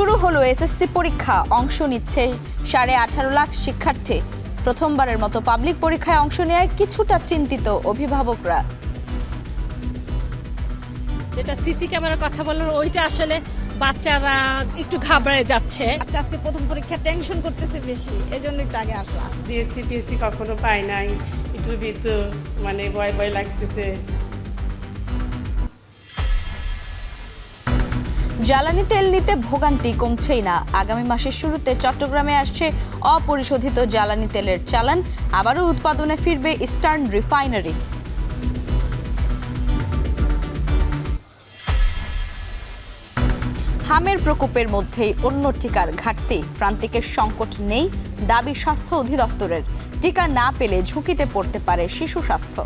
শুরু হলো এসএসসি পরীক্ষা, অংশ নিচ্ছে 18.5 লাখ শিক্ষার্থী। প্রথমবারের মতো পাবলিক পরীক্ষায় অংশ নেয় কিছুটা চিন্তিত অভিভাবকরা। যেটা সিসি ক্যামেরার কথা বললেন, ওইটা আসলে বাচ্চারা একটু ঘাবড়ে যাচ্ছে। আজকে প্রথম পরীক্ষা টেনশন করতেছে বেশি, এজন্য একটু আগে আসা। জিএসসি পিএসসি কখনো পাই নাই, একটু ভীতু ভয় ভয় লাগতেছে। জ্বালানি তেল নিতে ভোগান্তি কমছেই না। আগামী মাসের শুরুতে চট্টগ্রামে আসছে অপরিশোধিত জ্বালানি তেলের চালান। আবারও উৎপাদনে ফিরবে ইস্টার্ন রিফাইনারি। হামের প্রকোপের মধ্যেই অন্য টিকার ঘাটতি, প্রান্তিকের সংকট নেই দাবি স্বাস্থ্য অধিদপ্তরের। টিকা না পেলে ঝুঁকিতে পড়তে পারে শিশু স্বাস্থ্য।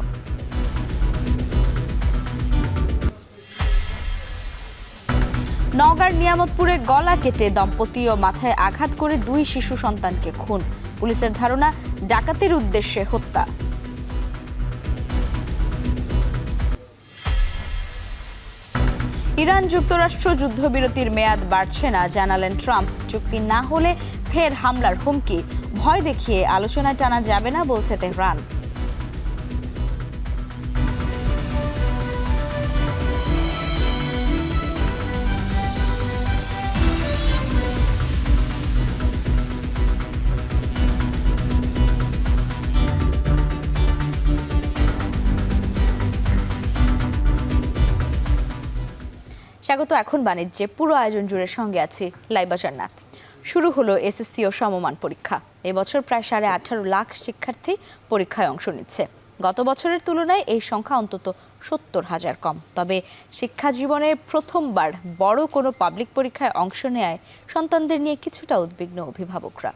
নওগাঁর নিয়ামতপুরে গলা কেটে দম্পতি ও মাথায় আঘাত করে 2 শিশু সন্তানকে খুন। পুলিশের ধারণা ডাকাতির উদ্দেশ্যে হত্যা। ইরান যুক্তরাষ্ট্র যুদ্ধবিরতির মেয়াদ বাড়ছে না, জানালেন ট্রাম্প। চুক্তি না হলে ফের হামলার হুমকি। ভয় দেখিয়ে আলোচনায় টানা যাবে না বলছে তেহরান। স্বাগত। এখন বাণিজ্যে। পুরো আয়োজন জুড়ে সঙ্গে আছি লাইবা জান্নাত। শুরু হলো এসএসসি ও সমমান পরীক্ষা। এবছর প্রায় 18.5 লাখ শিক্ষার্থী পরীক্ষায় অংশ নিচ্ছে। গত বছরের তুলনায় এই সংখ্যা অন্তত 70,000 কম। তবে শিক্ষা জীবনে প্রথমবার বড় কোনো পাবলিক পরীক্ষায় অংশ নেয় সন্তানদের নিয়ে কিছুটা উদ্বিগ্ন অভিভাবকরা।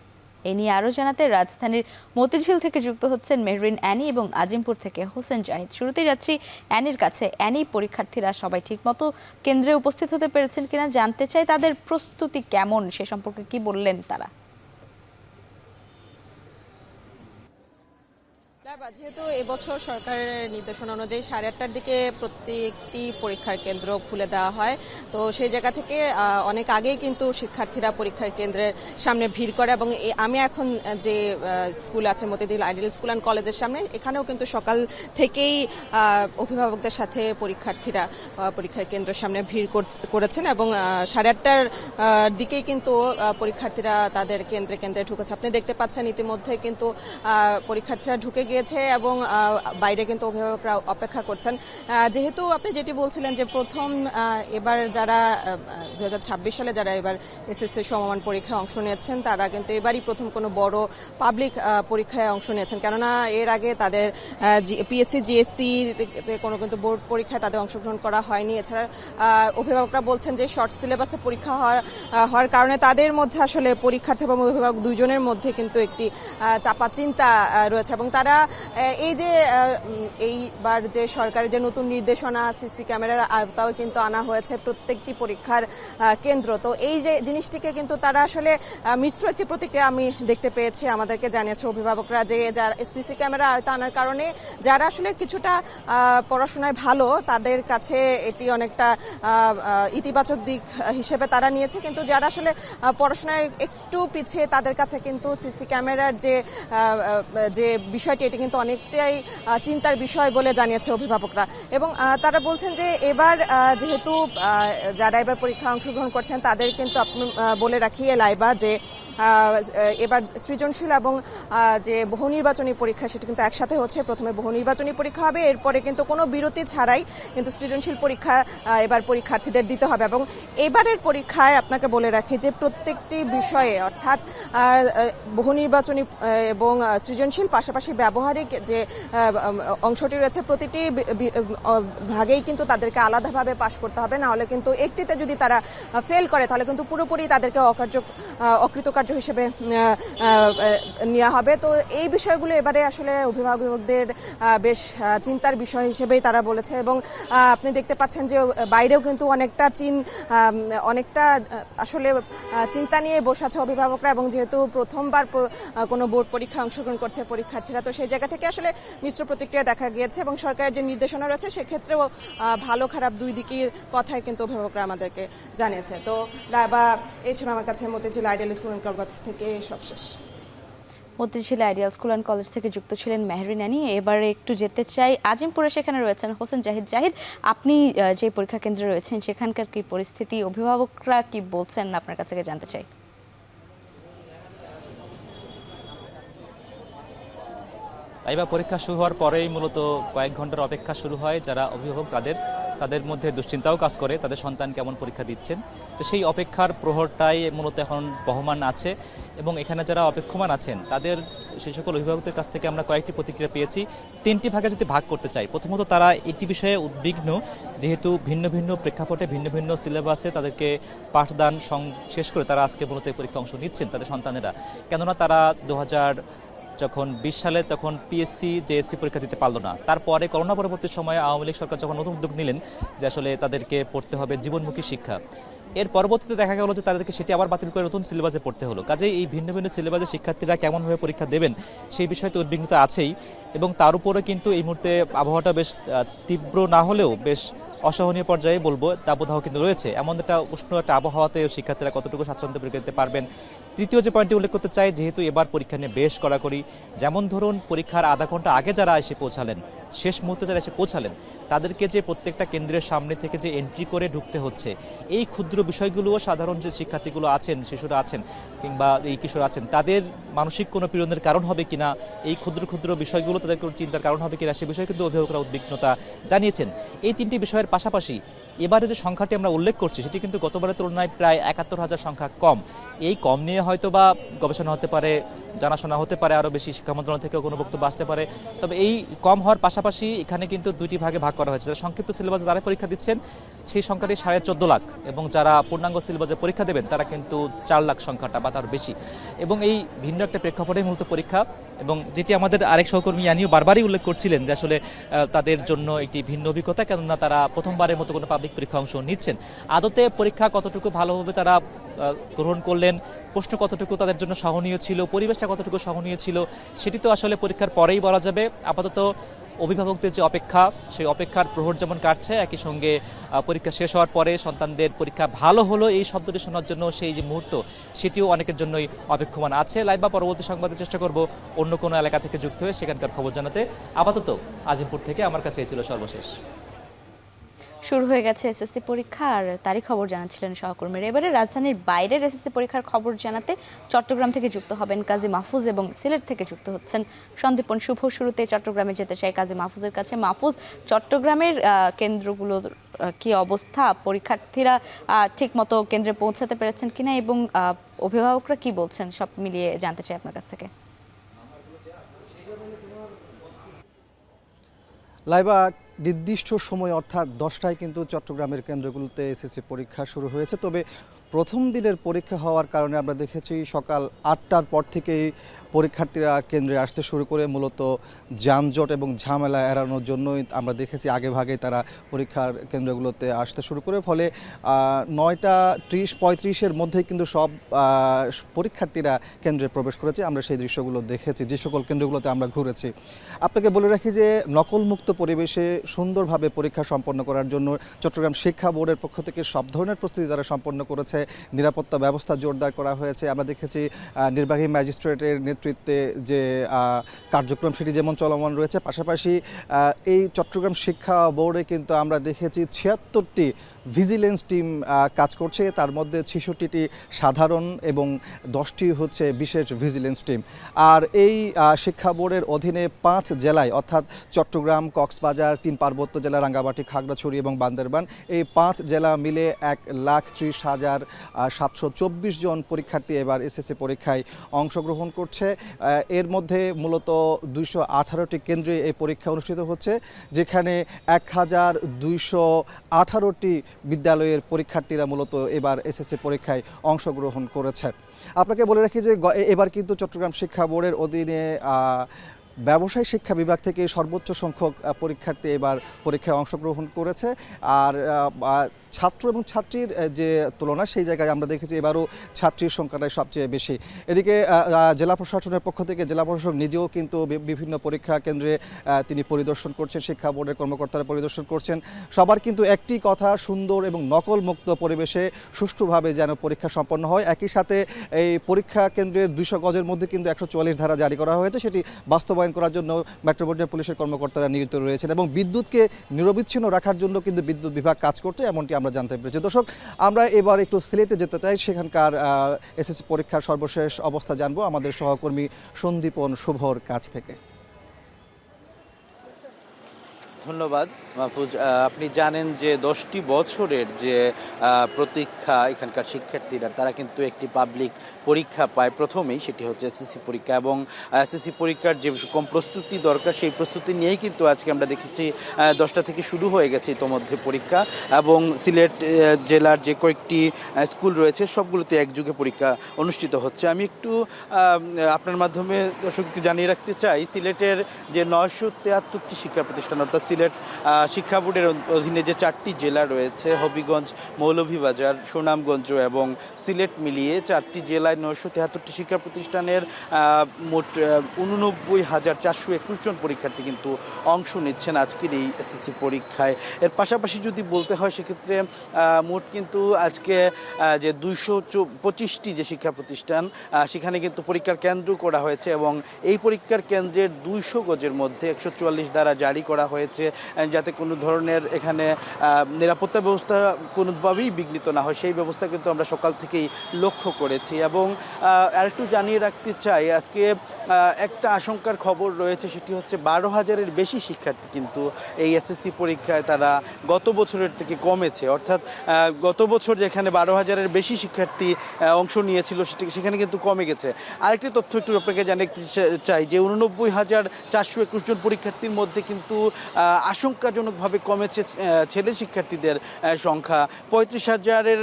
এ নিয়ে আরও জানাতে রাজধানীর মতিঝিল থেকে যুক্ত হচ্ছেন মেহরিন অ্যানি এবং আজিমপুর থেকে হোসেন জাহিদ। শুরুতেই যাচ্ছি অ্যানির কাছে। অ্যানি, পরীক্ষার্থীরা সবাই ঠিকমতো কেন্দ্রে উপস্থিত হতে পেরেছেন কিনা জানতে চাই। তাদের প্রস্তুতি কেমন সে সম্পর্কে কি বললেন তারা? যেহেতু এবছর সরকারের নির্দেশনা অনুযায়ী 8:30টার দিকে প্রত্যেকটি পরীক্ষার কেন্দ্র খুলে দেওয়া হয়, তো সেই জায়গা থেকে অনেক আগেই কিন্তু শিক্ষার্থীরা পরীক্ষার কেন্দ্রের সামনে ভিড় করে। এবং আমি এখন যে স্কুল আছে মতিঝিল আইডিয়াল স্কুল অ্যান্ড কলেজের সামনে, এখানেও কিন্তু সকাল থেকেই অভিভাবকদের সাথে পরীক্ষার্থীরা পরীক্ষার কেন্দ্রের সামনে ভিড় করেছেন এবং 8:30টার দিকেই কিন্তু পরীক্ষার্থীরা তাদের কেন্দ্রে কেন্দ্রে ঢুকেছে। আপনি দেখতে পাচ্ছেন ইতিমধ্যে কিন্তু পরীক্ষার্থীরা ঢুকে গিয়েছে এবং বাইরে কিন্তু অভিভাবকরা অপেক্ষা করছেন। যেহেতু আপনি যেটি বলছিলেন যে প্রথম এবার যারা 2026 সালে যারা এবার এসএসসি সমমান পরীক্ষায় অংশ নিয়েছেন, তারা কিন্তু এবারই প্রথম কোনো বড় পাবলিক পরীক্ষায় অংশ নিয়েছেন। কেননা এর আগে তাদের পিএসসি জিএসসি কোনো কিন্তু বোর্ড পরীক্ষায় তাদের অংশগ্রহণ করা হয়নি। এছাড়া অভিভাবকরা বলছেন যে শর্ট সিলেবাসে পরীক্ষা হওয়ার কারণে তাদের মধ্যে আসলে পরীক্ষার্থী এবং অভিভাবক দুইজনের মধ্যে কিন্তু একটি চাপা চিন্তা রয়েছে। এবং তারা এই যে এইবার যে সরকারের যে নতুন নির্দেশনা, সিসি ক্যামেরার আওতাও কিন্তু আনা হয়েছে প্রত্যেকটি পরীক্ষার কেন্দ্র, তো এই যে জিনিসটিকে কিন্তু তারা আসলে মিশ্র একটি প্রতিক্রিয়া আমি দেখতে পেয়েছি। আমাদেরকে জানিয়েছে অভিভাবকরা যে যারা সিসি ক্যামেরা আওতা আনার কারণে যারা আসলে কিছুটা পড়াশোনায় ভালো, তাদের কাছে এটি অনেকটা ইতিবাচক দিক হিসেবে তারা নিয়েছে। কিন্তু যারা আসলে পড়াশোনায় একটু পিছিয়ে, তাদের কাছে কিন্তু সিসি ক্যামেরার যে বিষয়টি, এটি কিন্তু অনেকটাই চিন্তার বিষয় বলে জানিয়েছে অভিভাবকরা। এবং তারা বলছেন যে এবার যেহেতু যারা এবার পরীক্ষা অংশগ্রহণ করছেন, তাদের কিন্তু বলে রাখি লাইবা যে এবার সৃজনশীল এবং যে বহু নির্বাচনী পরীক্ষা সেটা কিন্তু একসাথে হচ্ছে। প্রথমে বহু নির্বাচনী পরীক্ষা হবে, এরপরে কিন্তু কোনো বিরতি ছাড়াই কিন্তু সৃজনশীল পরীক্ষা এবার পরীক্ষার্থীদের দিতে হবে। এবং এবারের পরীক্ষায় আপনাকে বলে রাখি যে প্রত্যেকটি বিষয়ে, অর্থাৎ বহু নির্বাচনী এবং সৃজনশীল পাশাপাশি ব্যবহারিক যে অংশটি রয়েছে, প্রতিটি ভাগেই কিন্তু তাদেরকে আলাদাভাবে পাশ করতে হবে। না হলে কিন্তু একটিতে যদি তারা ফেল করে, তাহলে কিন্তু পুরোপুরি তাদেরকে অকৃতকার্য হিসেবে নেওয়া হবে। তো এই বিষয়গুলো এবারে আসলে অভিভাবকদের বেশ চিন্তার বিষয় হিসেবেই তারা বলেছে। এবং আপনি দেখতে পাচ্ছেন যে বাইরেও কিন্তু অনেকটা আসলে চিন্তা নিয়ে বসে আছে অভিভাবকরা। এবং যেহেতু প্রথমবার কোনো বোর্ড পরীক্ষায় অংশগ্রহণ করছে পরীক্ষার্থীরা, তো সেই জায়গা জায়গা থেকে আসলে মিশ্র প্রতিক্রিয়া দেখা গিয়েছে এবং সরকারের যে নির্দেশনা রয়েছে সেক্ষেত্রেও ভালো খারাপ দুই দিকের কথাই কিন্তু অভিভাবকরা আমাদেরকে জানিয়েছে। তো এই ছিল আমার কাছে Motijheel ideal school and college থেকে সবশেষ। Motijheel ideal school and college থেকে যুক্ত ছিলেন মেহরিন আনি। এবারে একটু যেতে চাই আজিমপুরে, সেখানে রয়েছেন হোসেন জাহিদ। আপনি যে পরীক্ষা কেন্দ্রে রয়েছেন সেখানকার কি পরিস্থিতি, অভিভাবকরা কি বলছেন আপনার কাছে জানতে চাই। এবার পরীক্ষা শুরু হওয়ার পরেই মূলত কয়েক ঘন্টার অপেক্ষা শুরু হয়। যারা অভিভাবক তাদের মধ্যে দুশ্চিন্তাও কাজ করে, তাদের সন্তান কেমন পরীক্ষা দিচ্ছেন। তো সেই অপেক্ষার প্রহরটাই মূলত এখন বহমান আছে এবং এখানে যারা অপেক্ষমান আছেন তাদের সেই সকল অভিভাবকদের কাছ থেকে আমরা কয়েকটি প্রতিক্রিয়া পেয়েছি। 3টি ভাগে যদি ভাগ করতে চাই, প্রথমত তারা একটি বিষয়ে উদ্বিগ্ন, যেহেতু ভিন্ন ভিন্ন প্রেক্ষাপটে ভিন্ন ভিন্ন সিলেবাসে তাদেরকে পাঠদান শেষ করে তারা আজকে মূলত পরীক্ষা অংশ নিচ্ছেন তাদের সন্তানেরা। কেননা তারা 2020 সালে তখন পিএসসি জেএসসি পরীক্ষা দিতে পারলো না। তারপরে করোনা পরবর্তী সময়ে আওয়ামী লীগ সরকার যখন নতুন উদ্যোগ নিলেন যে আসলে তাদেরকে পড়তে হবে জীবনমুখী শিক্ষা, এর পরবর্তীতে দেখা গেল যে তাদেরকে সেটি আবার বাতিল করে নতুন সিলেবাসে পড়তে হলো। কাজেই এই ভিন্ন ভিন্ন সিলেবাসে শিক্ষার্থীরা কেমনভাবে পরীক্ষা দেবেন সেই বিষয়ে তো উদ্বিগ্নতা আছেই এবং তার উপরে কিন্তু এই মুহূর্তে আবহাওয়াটা বেশ তীব্র না হলেও বেশ অসহনীয় পর্যায়ে বলবো দাবদাহ কিন্তু রয়েছে। এমন একটা উষ্ণ একটা আবহাওয়াতে শিক্ষার্থীরা কতটুকু স্বাচ্ছন্দ্যে পরীক্ষা দিতে পারবেন। তৃতীয় যে পয়েন্টটি উল্লেখ করতে চাই, যেহেতু এবার পরীক্ষা নিয়ে বেশ কড়াকড়ি, যেমন ধরুন পরীক্ষার আধা ঘন্টা আগে যারা এসে পৌঁছালেন, শেষ মুহূর্তে যারা এসে পৌঁছালেন, তাদেরকে যে প্রত্যেকটা কেন্দ্রের সামনে থেকে যে এন্ট্রি করে ঢুকতে হচ্ছে, এই ক্ষুদ্র বিষয়গুলোও সাধারণ যে শিক্ষার্থীগুলো আছেন, শিশুরা আছেন কিংবা এই কিশোর আছেন, তাদের মানসিক কোনো পীড়নের কারণ হবে কিনা, এই ক্ষুদ্র ক্ষুদ্র বিষয়গুলো তাদের কোনো চিন্তার কারণ হবে কিনা, সে বিষয়ে কিন্তু অভিভাবকরা উদ্বিগ্নতা জানিয়েছেন। এই 3টি বিষয়ের পাশাপাশি এবারে যে সংখ্যাটি আমরা উল্লেখ করছি সেটি কিন্তু গতবারের তুলনায় প্রায় 71,000 সংখ্যা কম। এই কম নিয়ে হয়তো বা গবেষণা হতে পারে, জানাশোনা হতে পারে, আরও বেশি শিক্ষা মন্ত্রণালয় থেকেও কোনো বক্তব্য আসতে পারে। তবে এই কম হওয়ার পাশাপাশি এখানে কিন্তু 2টি ভাগে ভাগ করা হয়েছে। যারা সংক্ষিপ্ত সিলেবাসে যারা পরীক্ষা দিচ্ছেন সেই সংখ্যাটি 14.5 লাখ এবং যারা পূর্ণাঙ্গ সিলেবাসে পরীক্ষা দেবেন তারা কিন্তু 4 লাখ সংখ্যাটা বা তার বেশি। এবং এই ভিন্ন একটা প্রেক্ষাপটে মূলত পরীক্ষা, এবং যেটি আমাদের আরেক সহকর্মী ইয়ানিও বারবারই উল্লেখ করছিলেন যে আসলে তাদের জন্য একটি ভিন্ন অভিজ্ঞতা, কেননা তারা প্রথমবারের মতো কোনো পাবলিক পরীক্ষা অংশ নিচ্ছেন। আদতে পরীক্ষা কতটুকু ভালোভাবে তারা গ্রহণ করলেন, প্রশ্ন কতটুকু তাদের জন্য সহনীয় ছিল, পরিবেশটা কতটুকু সহনীয় ছিল, সেটি তো আসলে পরীক্ষার পরেই বলা যাবে। আপাতত অভিভাবকদের যে অপেক্ষা, সেই অপেক্ষার প্রহর যেমন কাটছে, একই সঙ্গে পরীক্ষা শেষ হওয়ার পরে সন্তানদের পরীক্ষা ভালো হলো এই শব্দটি শোনার জন্য সেই যে মুহূর্ত, সেটিও অনেকের জন্যই অপেক্ষমান আছে। লাইভ বা পরবর্তী সংবাদের চেষ্টা করব অন্য কোনো এলাকা থেকে যুক্ত হয়ে সেখানকার খবর জানাতে। আপাতত আজিমপুর থেকে আমার কাছে এই ছিল সর্বশেষ। শুরু হয়ে গেছে এসএসসি পরীক্ষা, আর তারই খবর জানাচ্ছিলেন সহকর্মীরা। এবারে রাজধানীর বাইরের এসএসসি পরীক্ষার খবর জানাতে চট্টগ্রাম থেকে যুক্ত হবেন কাজী মাহফুজ এবং সিলেট থেকে যুক্ত হচ্ছেন সন্দীপন শুভ। শুরুতে চট্টগ্রামে যেতে চাই কাজী মাহফুজের কাছে। মাহফুজ, চট্টগ্রামের কেন্দ্রগুলোর কি অবস্থা, পরীক্ষার্থীরা ঠিকমতো কেন্দ্রে পৌঁছাতে পেরেছেন কিনা এবং অভিভাবকরা কি বলছেন, সব মিলিয়ে জানতে চাই আপনার কাছ থেকে। লাইবা নির্দিষ্ট সময় অর্থাৎ 10টায় কিন্তু চট্টগ্রামের কেন্দ্রগুলোতে এসএসসি পরীক্ষা শুরু হয়েছে। তবে প্রথম দিনের পরীক্ষা হওয়ার কারণে আমরা দেখেছি সকাল 8টার পর থেকেই পরীক্ষার্থীরা কেন্দ্রে আসতে শুরু করে মূলত যানজট এবং ঝামেলা এড়ানোর জন্যই আমরা দেখেছি আগে ভাগে তারা পরীক্ষার কেন্দ্রগুলোতে আসতে শুরু করে। ফলে 9:30-35-এর মধ্যেই কিন্তু সব পরীক্ষার্থীরা কেন্দ্রে প্রবেশ করেছে। আমরা সেই দৃশ্যগুলো দেখেছি যে সকল কেন্দ্রগুলোতে আমরা ঘুরেছি। আপনাকে বলে রাখি যে নকলমুক্ত পরিবেশে সুন্দরভাবে পরীক্ষা সম্পন্ন করার জন্য চট্টগ্রাম শিক্ষা বোর্ডের পক্ষ থেকে সব ধরনের প্রস্তুতি তারা সম্পন্ন করেছে। নিরাপত্তা ব্যবস্থা জোরদার করা হয়েছে। আমরা দেখেছি নির্বাহী ম্যাজিস্ট্রেটের নেতৃত্বে যে কার্যক্রম সেটি যেমন চলমান রয়েছে, পাশাপাশি এই চট্টগ্রাম শিক্ষা বোর্ডে কিন্তু আমরা দেখেছি 76টি ভিজিলেন্স টিম কাজ করছে। তার মধ্যে 66টি সাধারণ এবং 10টি হচ্ছে বিশেষ ভিজিলেন্স টিম। আর এই শিক্ষা বোর্ডের অধীনে 5 জেলায় অর্থাৎ চট্টগ্রাম, কক্সবাজার, 3 পার্বত্য জেলা রাঙ্গামাটি, খাগড়াছড়ি এবং বান্দরবান, এই 5 জেলা মিলে 1,30,724 জন পরীক্ষার্থী এবার এসএসসি পরীক্ষায় অংশগ্রহণ করছে। এর মধ্যে মূলত 218টি কেন্দ্রে এই পরীক্ষা অনুষ্ঠিত হচ্ছে, যেখানে 1,218টি বিদ্যালয়ের পরীক্ষার্থীরা মূলত এবার এসএসসি পরীক্ষায় অংশগ্রহণ করেছে। আপনাকে বলে রাখি যে এবার কিন্তু চট্টগ্রাম শিক্ষা বোর্ডের অধীনে ব্যবসায় শিক্ষা বিভাগ থেকে সর্বোচ্চ সংখ্যক পরীক্ষার্থী এবার পরীক্ষায় অংশগ্রহণ করেছে। আর ছাত্র এবং ছাত্রীর যে তুলনা সেই জায়গায় আমরা দেখেছি এবারও ছাত্রীর সংখ্যাটাই সবচেয়ে বেশি। এদিকে জেলা প্রশাসনের পক্ষ থেকে জেলা প্রশাসক নিজেও কিন্তু বিভিন্ন পরীক্ষা কেন্দ্রে তিনি পরিদর্শন করছেন, শিক্ষা বোর্ডের কর্মকর্তারা পরিদর্শন করছেন। সবার কিন্তু একটি কথা, সুন্দর এবং নকলমুক্ত পরিবেশে সুষ্ঠুভাবে যেন পরীক্ষা সম্পন্ন হয়। একই সাথে এই পরীক্ষা কেন্দ্রের 200 গজের মধ্যে কিন্তু 144 ধারা জারি করা হয়েছে, সেটি বাস্তবায়ন করার জন্য মেট্রো বোর্ডের পুলিশের কর্মকর্তারা নিয়োজিত রয়েছেন এবং বিদ্যুৎকে নিরবিচ্ছিন্ন রাখার জন্য কিন্তু বিদ্যুৎ বিভাগ কাজ করছে, এমনটি আমরা জানতে পেরেছি। দর্শক, আমরা এবার একটু সিলেটে যেতে চাই, সেখানকার এসএসসি পরীক্ষার সর্বশেষ অবস্থা জানবো আমাদের সহকর্মী সন্দীপন শুভর কাছ থেকে। ধন্যবাদ মাহফুজ। আপনি জানেন যে 10টি বছরের যে প্রতীক্ষা এখানকার শিক্ষার্থীরা, তারা কিন্তু একটি পাবলিক পরীক্ষা পায় প্রথমেই, সেটি হচ্ছে এসএসসি পরীক্ষা। এবং এসএসসি পরীক্ষার যে কম প্রস্তুতি দরকার সেই প্রস্তুতি নিয়েই কিন্তু আজকে আমরা দেখেছি 10টা থেকে শুরু হয়ে গেছে ইতোমধ্যে পরীক্ষা। এবং সিলেট জেলার যে কয়েকটি স্কুল রয়েছে সবগুলোতে একযোগে পরীক্ষা অনুষ্ঠিত হচ্ছে। আমি একটু আপনার মাধ্যমে দর্শককে জানিয়ে রাখতে চাই, সিলেটের যে 973টি শিক্ষা প্রতিষ্ঠান, অর্থাৎ সিলেট শিক্ষা বোর্ডের অধীনে যে 4টি জেলা রয়েছে, হবিগঞ্জ, মৌলভীবাজার, সুনামগঞ্জ এবং সিলেট মিলিয়ে 4টি জেলায় 973টি শিক্ষা প্রতিষ্ঠানের মোট 89,421 জন পরীক্ষার্থী কিন্তু অংশ নিচ্ছেন আজকের এই এসএসসি পরীক্ষায়। এর পাশাপাশি যদি বলতে হয় সেক্ষেত্রে মোট কিন্তু আজকে যে 225টি যে শিক্ষা প্রতিষ্ঠান, সেখানে কিন্তু পরীক্ষার কেন্দ্র করা হয়েছে এবং এই পরীক্ষার কেন্দ্রের 200 গজের মধ্যে 144 ধারা জারি করা হয়েছে, যাতে কোনো ধরনের এখানে নিরাপত্তা ব্যবস্থা কোনোভাবেই বিঘ্নিত না হয়, সেই ব্যবস্থা কিন্তু আমরা সকাল থেকেই লক্ষ্য করেছি। এবং আরেকটু জানিয়ে রাখতে চাই, আজকে একটা আশঙ্কার খবর রয়েছে, সেটি হচ্ছে 12,000-এর বেশি শিক্ষার্থী কিন্তু এই এসএসসি পরীক্ষায় তারা গত বছরের থেকে কমেছে। অর্থাৎ গত বছর যেখানে 12,000-এর বেশি শিক্ষার্থী অংশ নিয়েছিল সেখানে কিন্তু কমে গেছে। আরেকটি তথ্য একটু আপনাকে জানিয়ে চাই যে 89,421 জন পরীক্ষার্থীর মধ্যে কিন্তু আশঙ্কাজনকভাবে কমেছে ছেলে শিক্ষার্থীদের সংখ্যা। 35,000-এর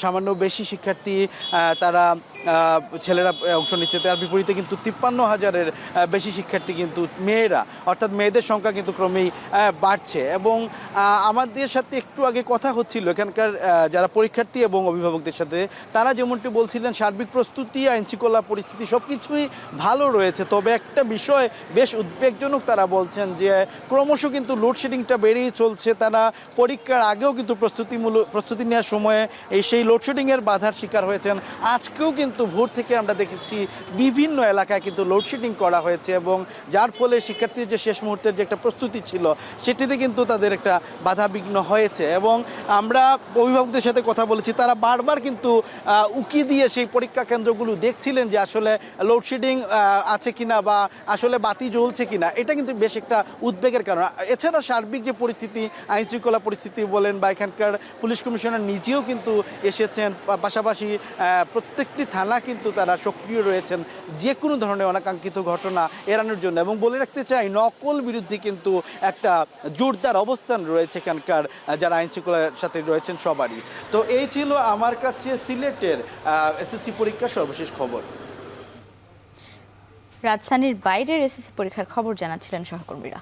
সামান্য বেশি শিক্ষার্থী তারা ছেলেরা অংশ নিচ্ছে, তার বিপরীতে কিন্তু 53,000-এর বেশি শিক্ষার্থী কিন্তু মেয়েরা, অর্থাৎ মেয়েদের সংখ্যা কিন্তু ক্রমেই বাড়ছে। এবং আমাদের সাথে একটু আগে কথা হচ্ছিল এখানকার যারা পরীক্ষার্থী এবং অভিভাবকদের সাথে, তারা যেমনটি বলছিলেন সার্বিক প্রস্তুতি, আইনশৃঙ্খলা পরিস্থিতি সব কিছুই ভালো রয়েছে, তবে একটা বিষয় বেশ উদ্বেগজনক। তারা বলছেন যে ক্রমশ কিন্তু লোডশেডিংটা বেড়েই চলছে। তারা পরীক্ষার আগেও কিন্তু প্রস্তুতি নেওয়ার সময়ে সেই লোডশেডিংয়ের বাধার শিকার হয়েছেন। আজকেও কিন্তু ভোর থেকে আমরা দেখেছি বিভিন্ন এলাকায় কিন্তু লোডশেডিং করা হয়েছে এবং যার ফলে শিক্ষার্থীর যে শেষ মুহূর্তের যে একটা প্রস্তুতি ছিল সেটিতে কিন্তু তাদের একটা বাধাবিঘ্ন হয়েছে। এবং আমরা অভিভাবকদের সাথে কথা বলেছি, তারা বারবার কিন্তু উকি দিয়ে সেই পরীক্ষা কেন্দ্রগুলো দেখছিলেন যে আসলে লোডশেডিং আছে কিনা বা আসলে বাতি জ্বলছে কিনা। এটা কিন্তু বেশ একটা উদ্বেগের কারণ। এছাড়া সার্বিক যে পরিস্থিতি, আইনশৃঙ্খলা পরিস্থিতি বলেন বা এখানকার পুলিশ কমিশনার নিজেও কিন্তু এসেছেন, পাশাপাশি প্রত্যেকটি থানা কিন্তু তারা সক্রিয় রয়েছেন যে কোনো ধরনের অনাকাঙ্ক্ষিত ঘটনা এড়ানোর জন্য। এবং বলে রাখতে চাই, নকল বিরুদ্ধে কিন্তু একটা জোরদার অবস্থান রয়েছে এখানকার যারা আইনশৃঙ্খলার সাথে রয়েছেন সবারই। তো এই ছিল আমার কাছে সিলেটের এসএসসি পরীক্ষার সর্বশেষ খবর। রাজধানীর বাইরের এসএসসি পরীক্ষার খবর জানাচ্ছিলেন সহকর্মীরা।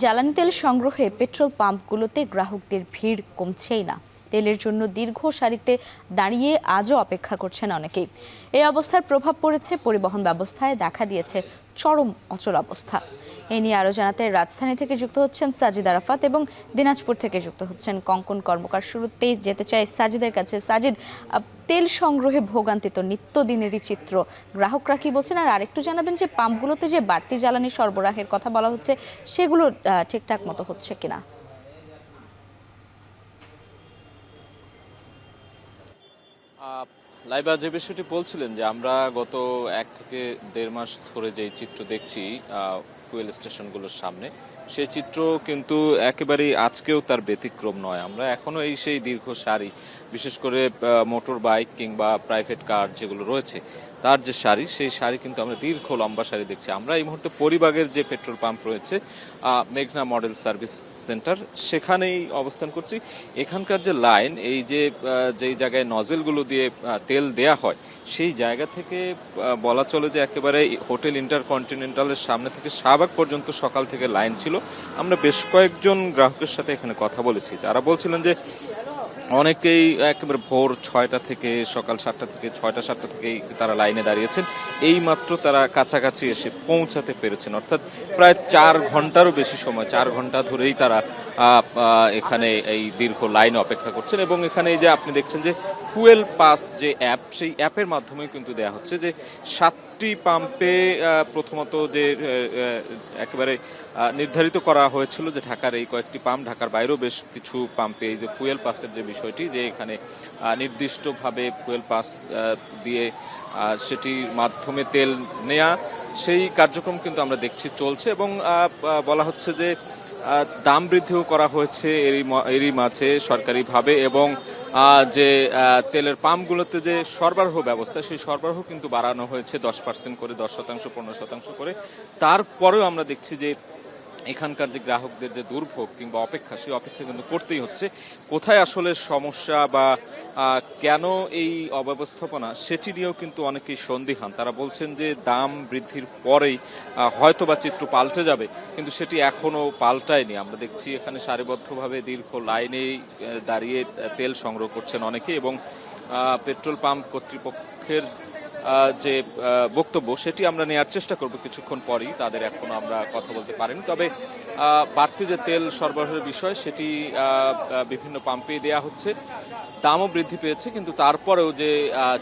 জ্বালানি তেল সংগ্রহে পেট্রোল পাম্পগুলোতে গ্রাহকদের ভিড় কমছেই না। তেলের জন্য দীর্ঘ সারিতে দাঁড়িয়ে আজও অপেক্ষা করছেন অনেকেই। এই অবস্থার প্রভাব পড়েছে পরিবহন ব্যবস্থায়, দেখা দিয়েছে চরম অচলাবস্থা। এ নিয়ে আরও জানাতে রাজধানী থেকে যুক্ত হচ্ছেন সাজিদ আরাফাত এবং দিনাজপুর থেকে যুক্ত হচ্ছেন কঙ্কন কর্মকার। শুরুতেই যেতে চাই সাজিদের কাছে। সাজিদ, তেল সংগ্রহে ভোগান্তি তো নিত্যদিনেরই চিত্র, গ্রাহকরা কি বলছেন? আর আরেকটু জানাবেন যে পাম্পগুলোতে যে বাড়তি জ্বালানি সরবরাহের কথা বলা হচ্ছে সেগুলো ঠিকঠাক মতো হচ্ছে কিনা? লাইবা, যে বিষয়টি বলছিলেন যে আমরা গত 1 থেকে 1.5 মাস ধরে যে চিত্র দেখছি ফুয়েল স্টেশনগুলোর সামনে, সেই চিত্র কিন্তু একেবারেই আজকেও তার ব্যতিক্রম নয়। আমরা এখনো সেই দীর্ঘ সারি, বিশেষ করে মোটর বাইক কিংবা প্রাইভেট কার যেগুলো রয়েছে তার যে সারি, সেই সারি কিন্তু আমরা দীর্ঘ লম্বা সারি দেখছি। আমরা এই মুহূর্তে পরিবাগের যে পেট্রোল পাম্প রয়েছে মেঘনা মডেল সার্ভিস সেন্টার, সেখানেই অবস্থান করছি। এখানকার যে লাইন, এই যে যেই জায়গায় নজেলগুলো দিয়ে তেল দেয়া হয়, সেই জায়গা থেকে বলা চলে যে একেবারে হোটেল ইন্টারকন্টিনেন্টালের সামনে থেকে শাহবাগ পর্যন্ত সকাল থেকে লাইন ছিল। আমরা বেশ কয়েকজন গ্রাহকের সাথে এখানে কথা বলেছি, যারা বলছিলেন যে অনেকেই একেবারে ভোর 6টা থেকে, সকাল 7টা থেকে, 6টা-7টা থেকেই তারা লাইনে দাঁড়িয়েছেন। এই মাত্র তারা কাছাকাছি এসে পৌঁছাতে পেরেছেন, অর্থাৎ প্রায় 4 ঘন্টারও বেশি সময়, 4 ঘন্টা ধরেই তারা এখানে এই দীর্ঘ লাইনে অপেক্ষা করছেন। এবং এখানে এই যে আপনি দেখছেন যে ফুয়েল পাস যে অ্যাপ, সেই অ্যাপের মাধ্যমে কিন্তু দেয়া হচ্ছে যে 7টি পাম্পে প্রথমত যে একেবারে নির্ধারিত করা হয়েছিল যে ঢাকার এই কয়েকটি পাম্প, ঢাকার বাইরেও বেশ কিছু পাম্পে এই যে ফুয়েল পাসের যে বিষয়টি, যে এখানে নির্দিষ্টভাবে ফুয়েল পাস দিয়ে সেটির মাধ্যমে তেল নেয়া, সেই কার্যক্রম কিন্তু আমরা দেখছি চলছে। এবং বলা হচ্ছে যে দাম বৃদ্ধিও করা হয়েছে এরই মাঝে সরকারিভাবে, এবং যে তেলের পাম্পগুলোতে যে সরবরাহ ব্যবস্থা, সেই সরবরাহ কিন্তু বাড়ানো হয়েছে 10% করে, 10%, 15% করে। তারপরেও আমরা দেখছি যে এখানকার যে গ্রাহকদের যে দুর্ভোগ কিংবা অপেক্ষা, সেই অপেক্ষা কিন্তু করতেই হচ্ছে। কোথায় আসলে সমস্যা বা কেন এই অব্যবস্থাপনা, সেটি নিয়েও কিন্তু অনেকেই সন্দিহান। তারা বলছেন যে দাম বৃদ্ধির পরেই হয়তো বা চিত্র পাল্টে যাবে, কিন্তু সেটি এখনো পাল্টায়নি। আমরা দেখছি এখানে সারিবদ্ধভাবে দীর্ঘ লাইনেই দাঁড়িয়ে তেল সংগ্রহ করছেন অনেকে, এবং পেট্রোল পাম্প কর্তৃপক্ষের যে বক্তব্য, সেটি আমরা নেওয়ার চেষ্টা করব কিছুক্ষণ পরেই। তাদের এখনো আমরা কথা বলতে পারিনি, তবে বাড়তি যে তেল সরবরাহের বিষয়, সেটি বিভিন্ন পাম্পে দেয়া হচ্ছে। দামও বৃদ্ধি পেয়েছে, কিন্তু তারপরেও যে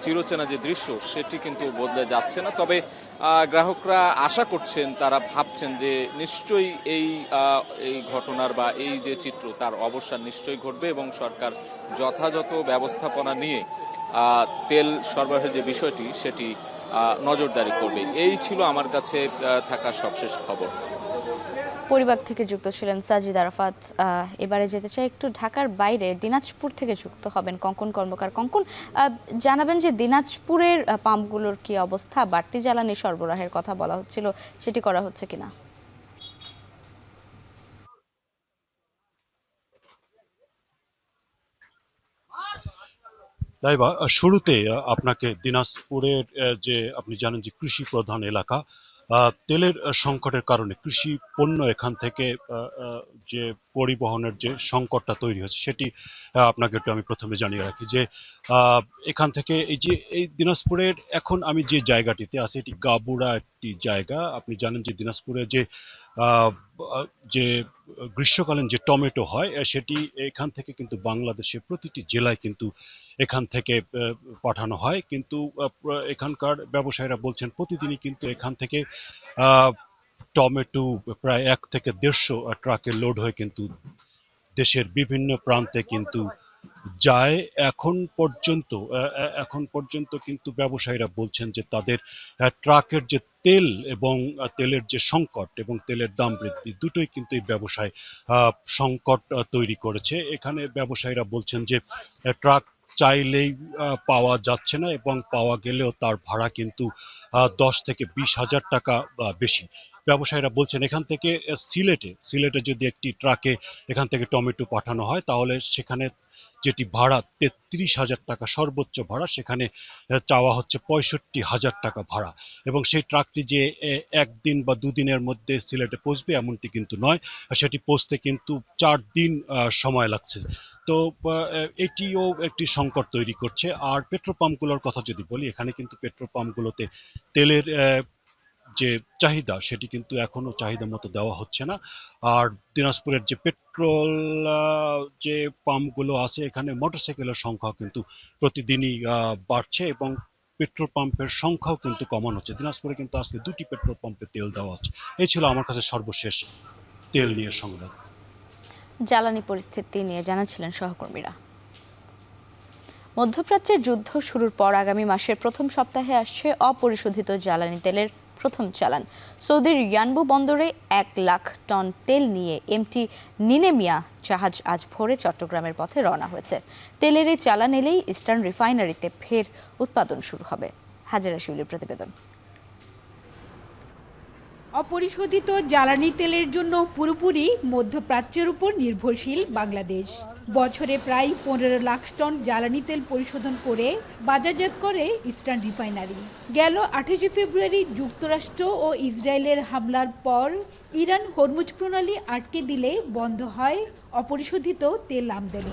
চিরচেনা যে দৃশ্য, সেটি কিন্তু বদলে যাচ্ছে না। তবে গ্রাহকরা আশা করছেন, তারা ভাবছেন যে নিশ্চয়ই এই ঘটনার বা এই যে চিত্র, তার অবসান নিশ্চয়ই ঘটবে, এবং সরকার যথাযথ ব্যবস্থাপনা নিয়ে তেল সরবরাহের যে বিষয়টি, সেটি নজরদারি করবে। এই ছিল আমার কাছে থাকা সবশেষ খবর। পরিবার থেকে যুক্ত ছিলেন সাজিদ আরাফাত। এবারে যেতে চাই একটু ঢাকার বাইরে, দিনাজপুর থেকে যুক্ত হবেন কঙ্কন কর্মকার। কঙ্কন, জানাবেন যে দিনাজপুরের পাম্পগুলোর কি অবস্থা? বাড়তি জ্বালানি সরবরাহের কথা বলা হচ্ছিল, সেটি করা হচ্ছে কিনা? লাইবা, শুরুতে আপনাকে দিনাজপুরের যে আপনি জানেন যে কৃষি প্রধান এলাকা, তেলের সংকটের কারণে কৃষি পণ্য এখান থেকে যে পরিবহনের যে সংকটটা তৈরি হয়েছে, সেটি আপনাকে একটু আমি প্রথমে জানিয়ে রাখি যে এখান থেকে এই দিনাজপুরের এখন আমি যে জায়গাটিতে আছি, এটি গাবুড়া একটি জায়গা। আপনি জানেন যে দিনাজপুরে যে গ্রীষ্মকালীন যে টমেটো হয়, সেটি এখান থেকে কিন্তু বাংলাদেশের প্রতিটি জেলায় কিন্তু এখান থেকে পাঠানো হয়। কিন্তু এখানকার ব্যবসায়ীরা বলছেন প্রতিদিনই কিন্তু এখান থেকে টমেটো প্রায় 1 থেকে 150 ট্রাকে লোড হয়ে কিন্তু দেশের বিভিন্ন প্রান্তে কিন্তু যায়। এখন পর্যন্ত কিন্তু ব্যবসায়ীরা বলছেন যে তাদের ট্রাকের যে তেল এবং তেলের যে সংকট এবং তেলের দাম বৃদ্ধি, দুটোই কিন্তু এই ব্যবসায় সংকট তৈরি করেছে। এখানে ব্যবসায়ীরা বলছেন যে ট্রাক চাইলেই পাওয়া যাচ্ছে না, এবং পাওয়া গেলেও তার ভাড়া কিন্তু 10 থেকে 20 হাজার টাকা বেশি। ব্যবসায়ীরা বলছেন এখান থেকে সিলেটে যদি একটি ট্রাকে এখান থেকে টমেটো পাঠানো হয়, তাহলে সেখানে যেটি ভাড়া 33,000 টাকা সর্বোচ্চ ভাড়া, সেখানে চাওয়া হচ্ছে 65,000 টাকা ভাড়া। এবং সেই ট্রাকটি যে একদিন বা দুদিনের মধ্যে সিলেটে পৌঁছবে এমনটি কিন্তু নয়, সেটি পৌঁছতে কিন্তু 4 দিন সময় লাগছে। তো এটিও একটি সংকট তৈরি করছে। আর পেট্রোল পাম্পগুলোর কথা যদি বলি, এখানে কিন্তু পেট্রোল পাম্পগুলোতে তেলের যে চাহিদা, সেটি কিন্তু এখনো চাহিদা মতো দেওয়া হচ্ছে না। আর দিনাজপুরের যে পেট্রোল যে পাম্পগুলো আছে, এখানে মোটরসাইকেলের সংখ্যা কিন্তু প্রতিদিনই বাড়ছে, এবং পেট্রোল পাম্পের সংখ্যাও কিন্তু কমানো হচ্ছে। দিনাজপুরে কিন্তু আজকে 2টি পেট্রোল পাম্পে তেল দেওয়া হচ্ছে। এই ছিল আমার কাছে সর্বশেষ তেল নিয়ে সংবাদ। জ্বালানি পরিস্থিতি নিয়ে জানাচ্ছিলেন সহকর্মীরা। মধ্যপ্রাচ্যের যুদ্ধ শুরুর পর আগামী মাসের প্রথম সপ্তাহে আসছে অপরিশোধিত জ্বালানি তেলের প্রথম চালান। সৌদির ইয়ানবু বন্দরে 1 লাখ টন তেল নিয়ে এমটি নিনেমিয়া জাহাজ আজ ভোরে চট্টগ্রামের পথে রওনা হয়েছে। তেলের এই চালান এলেই ইস্টার্ন রিফাইনারিতে ফের উৎপাদন শুরু হবে। হাজেরা শিউলির প্রতিবেদন। অপরিশোধিত জ্বালানি তেলের জন্য পুরোপুরি মধ্যপ্রাচ্যের উপর নির্ভরশীল বাংলাদেশ। বছরে প্রায় 15 লাখ টন জ্বালানি তেল পরিশোধন করে বাজারজাত করে ইস্টার্ন রিফাইনারি। গেল 28 ফেব্রুয়ারি যুক্তরাষ্ট্র ও ইসরায়েলের হামলার পর ইরান হরমুজ প্রণালী আটকে দিলে বন্ধ হয় অপরিশোধিত তেল আমদানি।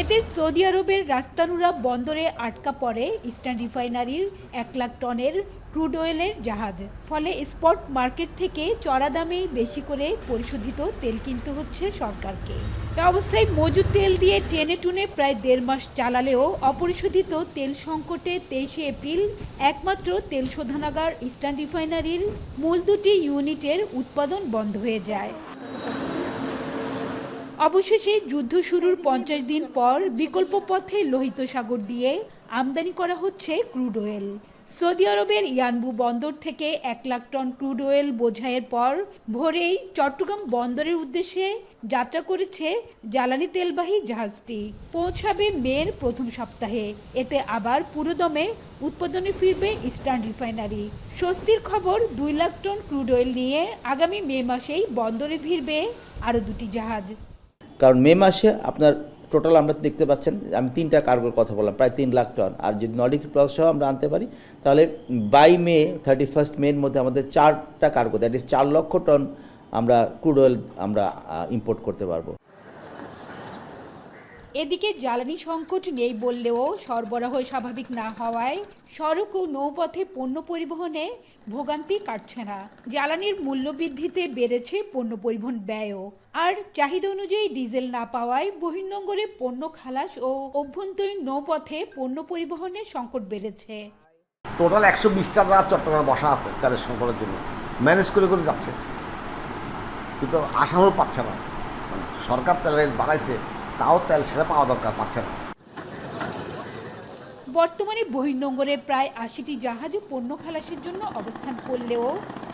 এতে সৌদি আরবের রাস্তানুরা বন্দরে আটকা পড়ে ইস্টার্ন রিফাইনারির 1 লাখ টনের ক্রুড অয়েলের জাহাজ। ফলে স্পট মার্কেট থেকে চড়া দামে বেশি করে পরিশোধিত তেল কিনতে হচ্ছে সরকারকে। এ অবস্থায় মজুদ তেল দিয়ে টেনে টুনে প্রায় 1.5 মাস চালালেও অপরিশোধিত তেল সংকটে 23 এপ্রিল একমাত্র তেল শোধনাগার ইস্টার্ন রিফাইনারির মূল 2টি ইউনিটের উৎপাদন বন্ধ হয়ে যায়। অবশেষে যুদ্ধ শুরুর 50 দিন পর বিকল্প পথে লোহিত সাগর দিয়ে আমদানি করা হচ্ছে ক্রুড অয়েল। সৌদি আরবের ইয়ানবু বন্দর থেকে 1 লাখ টন ক্রুড অয়েল বোঝাইয়ের পর ভোরেই চট্টগ্রাম বন্দরের উদ্দেশ্যে যাত্রা করেছে জ্বালানি তেলবাহী জাহাজটি। পৌঁছাবে মের প্রথম সপ্তাহে। এতে আবার পুরোদমে উৎপাদনে ফিরবে ইস্টার্ন রিফাইনারি। স্বস্তির খবর, 2 লাখ টন ক্রুড অয়েল নিয়ে আগামী মে মাসেই বন্দরে ভিড়বে আরও 2টি জাহাজ। কারণ মে মাসে আপনার টোটাল আমরা দেখতে পাচ্ছেন, আমি 3টা কার্গোর কথা বললাম, প্রায় 3 লাখ টন। আর যদি নর্ডিক প্লাস সহ আমরা আনতে পারি তাহলে বাই মে 31 মের মধ্যে আমাদের 4টা কার্গো, দ্যাট ইজ 4 লক্ষ টন আমরা ক্রুড অয়েল আমরা ইম্পোর্ট করতে পারবো। এদিকে জ্বালানি সংকট নেই বললেও সরবরাহ স্বাভাবিক না হওয়ায় সড়ক ও নৌপথে পণ্য পরিবহনে ভোগান্তি কাটছে না। জ্বালানির মূল্যবৃদ্ধিতে বেড়েছে পণ্য পরিবহন ব্যয়ও। আর চাহিদা অনুযায়ী ডিজেল না পাওয়ায় বহির্নোঙরে পণ্য খালাস ও অভ্যন্তরীণ নৌপথে পণ্য পরিবহনে সংকট বেড়েছে। টোটাল 120টা জাহাজ চট্টগ্রামে বসা আছে তেলের সংকটের জন্য, ম্যানেজ করে করে যাচ্ছে, কিন্তু আসামও পাচ্ছে না। সরকার তেল রেট বাড়াইছে, তাও তেল সেটা পাওয়া দরকার, পাচ্ছে না। বর্তমানে বহির্নোঙরে প্রায় 80টি জাহাজ পণ্য খালাসের জন্য অবস্থান করলেও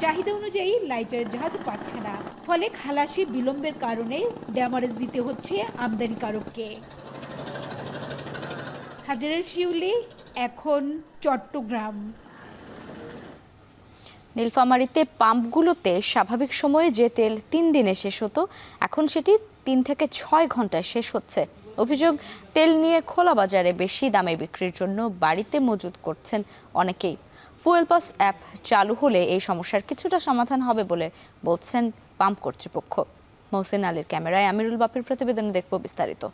চাহিদা অনুযায়ী লাইটার জাহাজ পাচ্ছে না। ফলে খালাসে বিলম্বের কারণে ড্যামারেজ দিতে হচ্ছে আমদানিকারককে। হাজেরা শিউলি, এখন চট্টগ্রাম। নীলফামারীতে পাম্পগুলোতে স্বাভাবিক সময়ে যে তেল 3 দিনে শেষ হতো, এখন সেটি 3 থেকে 6 ঘন্টায় শেষ হচ্ছে। অভিযোগ, তেল নিয়ে খোলা বাজারে বেশি দামে বিক্রির জন্য বাড়িতে মজুত করছেন অনেকেই। ফুয়েল পাস অ্যাপ চালু হলে এই সমস্যার কিছুটা সমাধান হবে বলে বলছেন পাম্প কর্তৃপক্ষ। মহসিন আলীর ক্যামেরায় আমিরুল বাপির প্রতিবেদনে দেখব বিস্তারিত।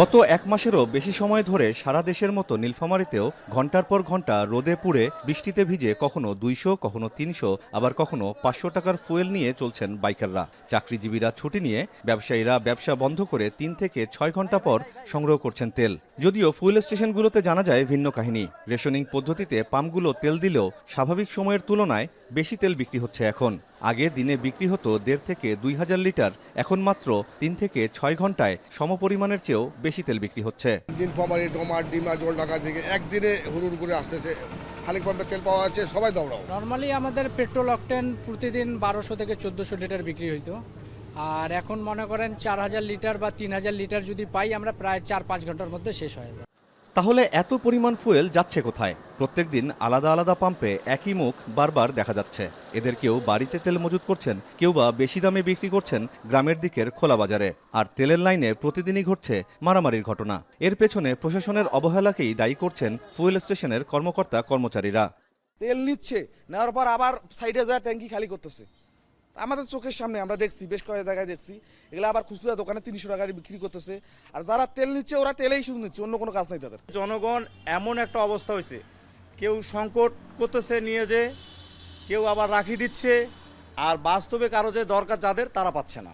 গত 1 মাসেরও বেশি সময় ধরে সারা দেশের মতো নীলফামারীতেও ঘন্টার পর ঘন্টা রোদে পুড়ে বৃষ্টিতে ভিজে কখনো 200, কখনো 300, আবার কখনো 500 টাকার ফুয়েল নিয়ে চলছেন বাইকাররা। চাকরিজীবীরা ছুটি নিয়ে, ব্যবসায়ীরা ব্যবসা বন্ধ করে 3 থেকে 6 ঘন্টা পর সংগ্রহ করছেন তেল। যদিও ফুয়েল স্টেশনগুলোতে জানা যায় ভিন্ন কাহিনী। রেশনিং পদ্ধতিতে পাম্পগুলো তেল দিলেও স্বাভাবিক সময়ের তুলনায় বেশি তেল বিক্রি হচ্ছে এখন। আগে দিনে বিক্রি হতো 1.5 থেকে 2,000 লিটার, এখন মাত্র 3 থেকে 6 ঘন্টায় সমপরিমাণের চেয়েও বেশি তেল বিক্রি হচ্ছে। নীলফামারী, ডোমার, ডিমা, জলঢাকা থেকে একদিনে হুড়ুর করে আসতেছে। খালি পাম্পে তেল পাওয়া যাচ্ছে, সবাই দৌড়াও। নর্মালি আমাদের পেট্রোল অকটেন প্রতিদিন 1200 থেকে 1400 লিটার বিক্রি হইতো, আর এখন মনে করেন 4000 লিটার বা 3000 লিটার যদি পাই আমরা প্রায় 4-5 ঘন্টার মধ্যে শেষ হয়ে যায়। তাহলে এত পরিমাণ ফুয়েল যাচ্ছে কোথায়? প্রত্যেকদিন আলাদা আলাদা পাম্পে একই মুখ বারবার দেখা যাচ্ছে। এদের কেউ বাড়িতে তেল মজুত করছেন, কেউ বা বেশি দামে বিক্রি করছেন গ্রামের দিকের খোলা বাজারে। আর তেলের লাইনে প্রতিদিনই ঘটছে মারামারির ঘটনা। এর পেছনে প্রশাসনের অবহেলাকেই দায়ী করছেন ফুয়েল স্টেশনের কর্মকর্তা কর্মচারীরা। তেল নিচ্ছে, নেওয়ার পর আবার সাইডে যায় ট্যাঙ্কি খালি করতেছে। আমাদের চোখের সামনে আমরা দেখছি, বেশ কয়েক জায়গায় দেখছি। এগুলো আবার খুচরা দোকানে 300 টাকায় বিক্রি করতেছে। আর যারা তেল নিচ্ছে ওরা তেলেই শুধু নিচ্ছে, অন্য কোনো কাজ নাই তাদের। জনগণ এমন একটা অবস্থা হয়েছে, কেউ সংকট করতেছে নিয়ে যে, কেউ আবার রাখি দিচ্ছে, আর বাস্তবে কারো যে দরকার যাদের তারা পাচ্ছে না।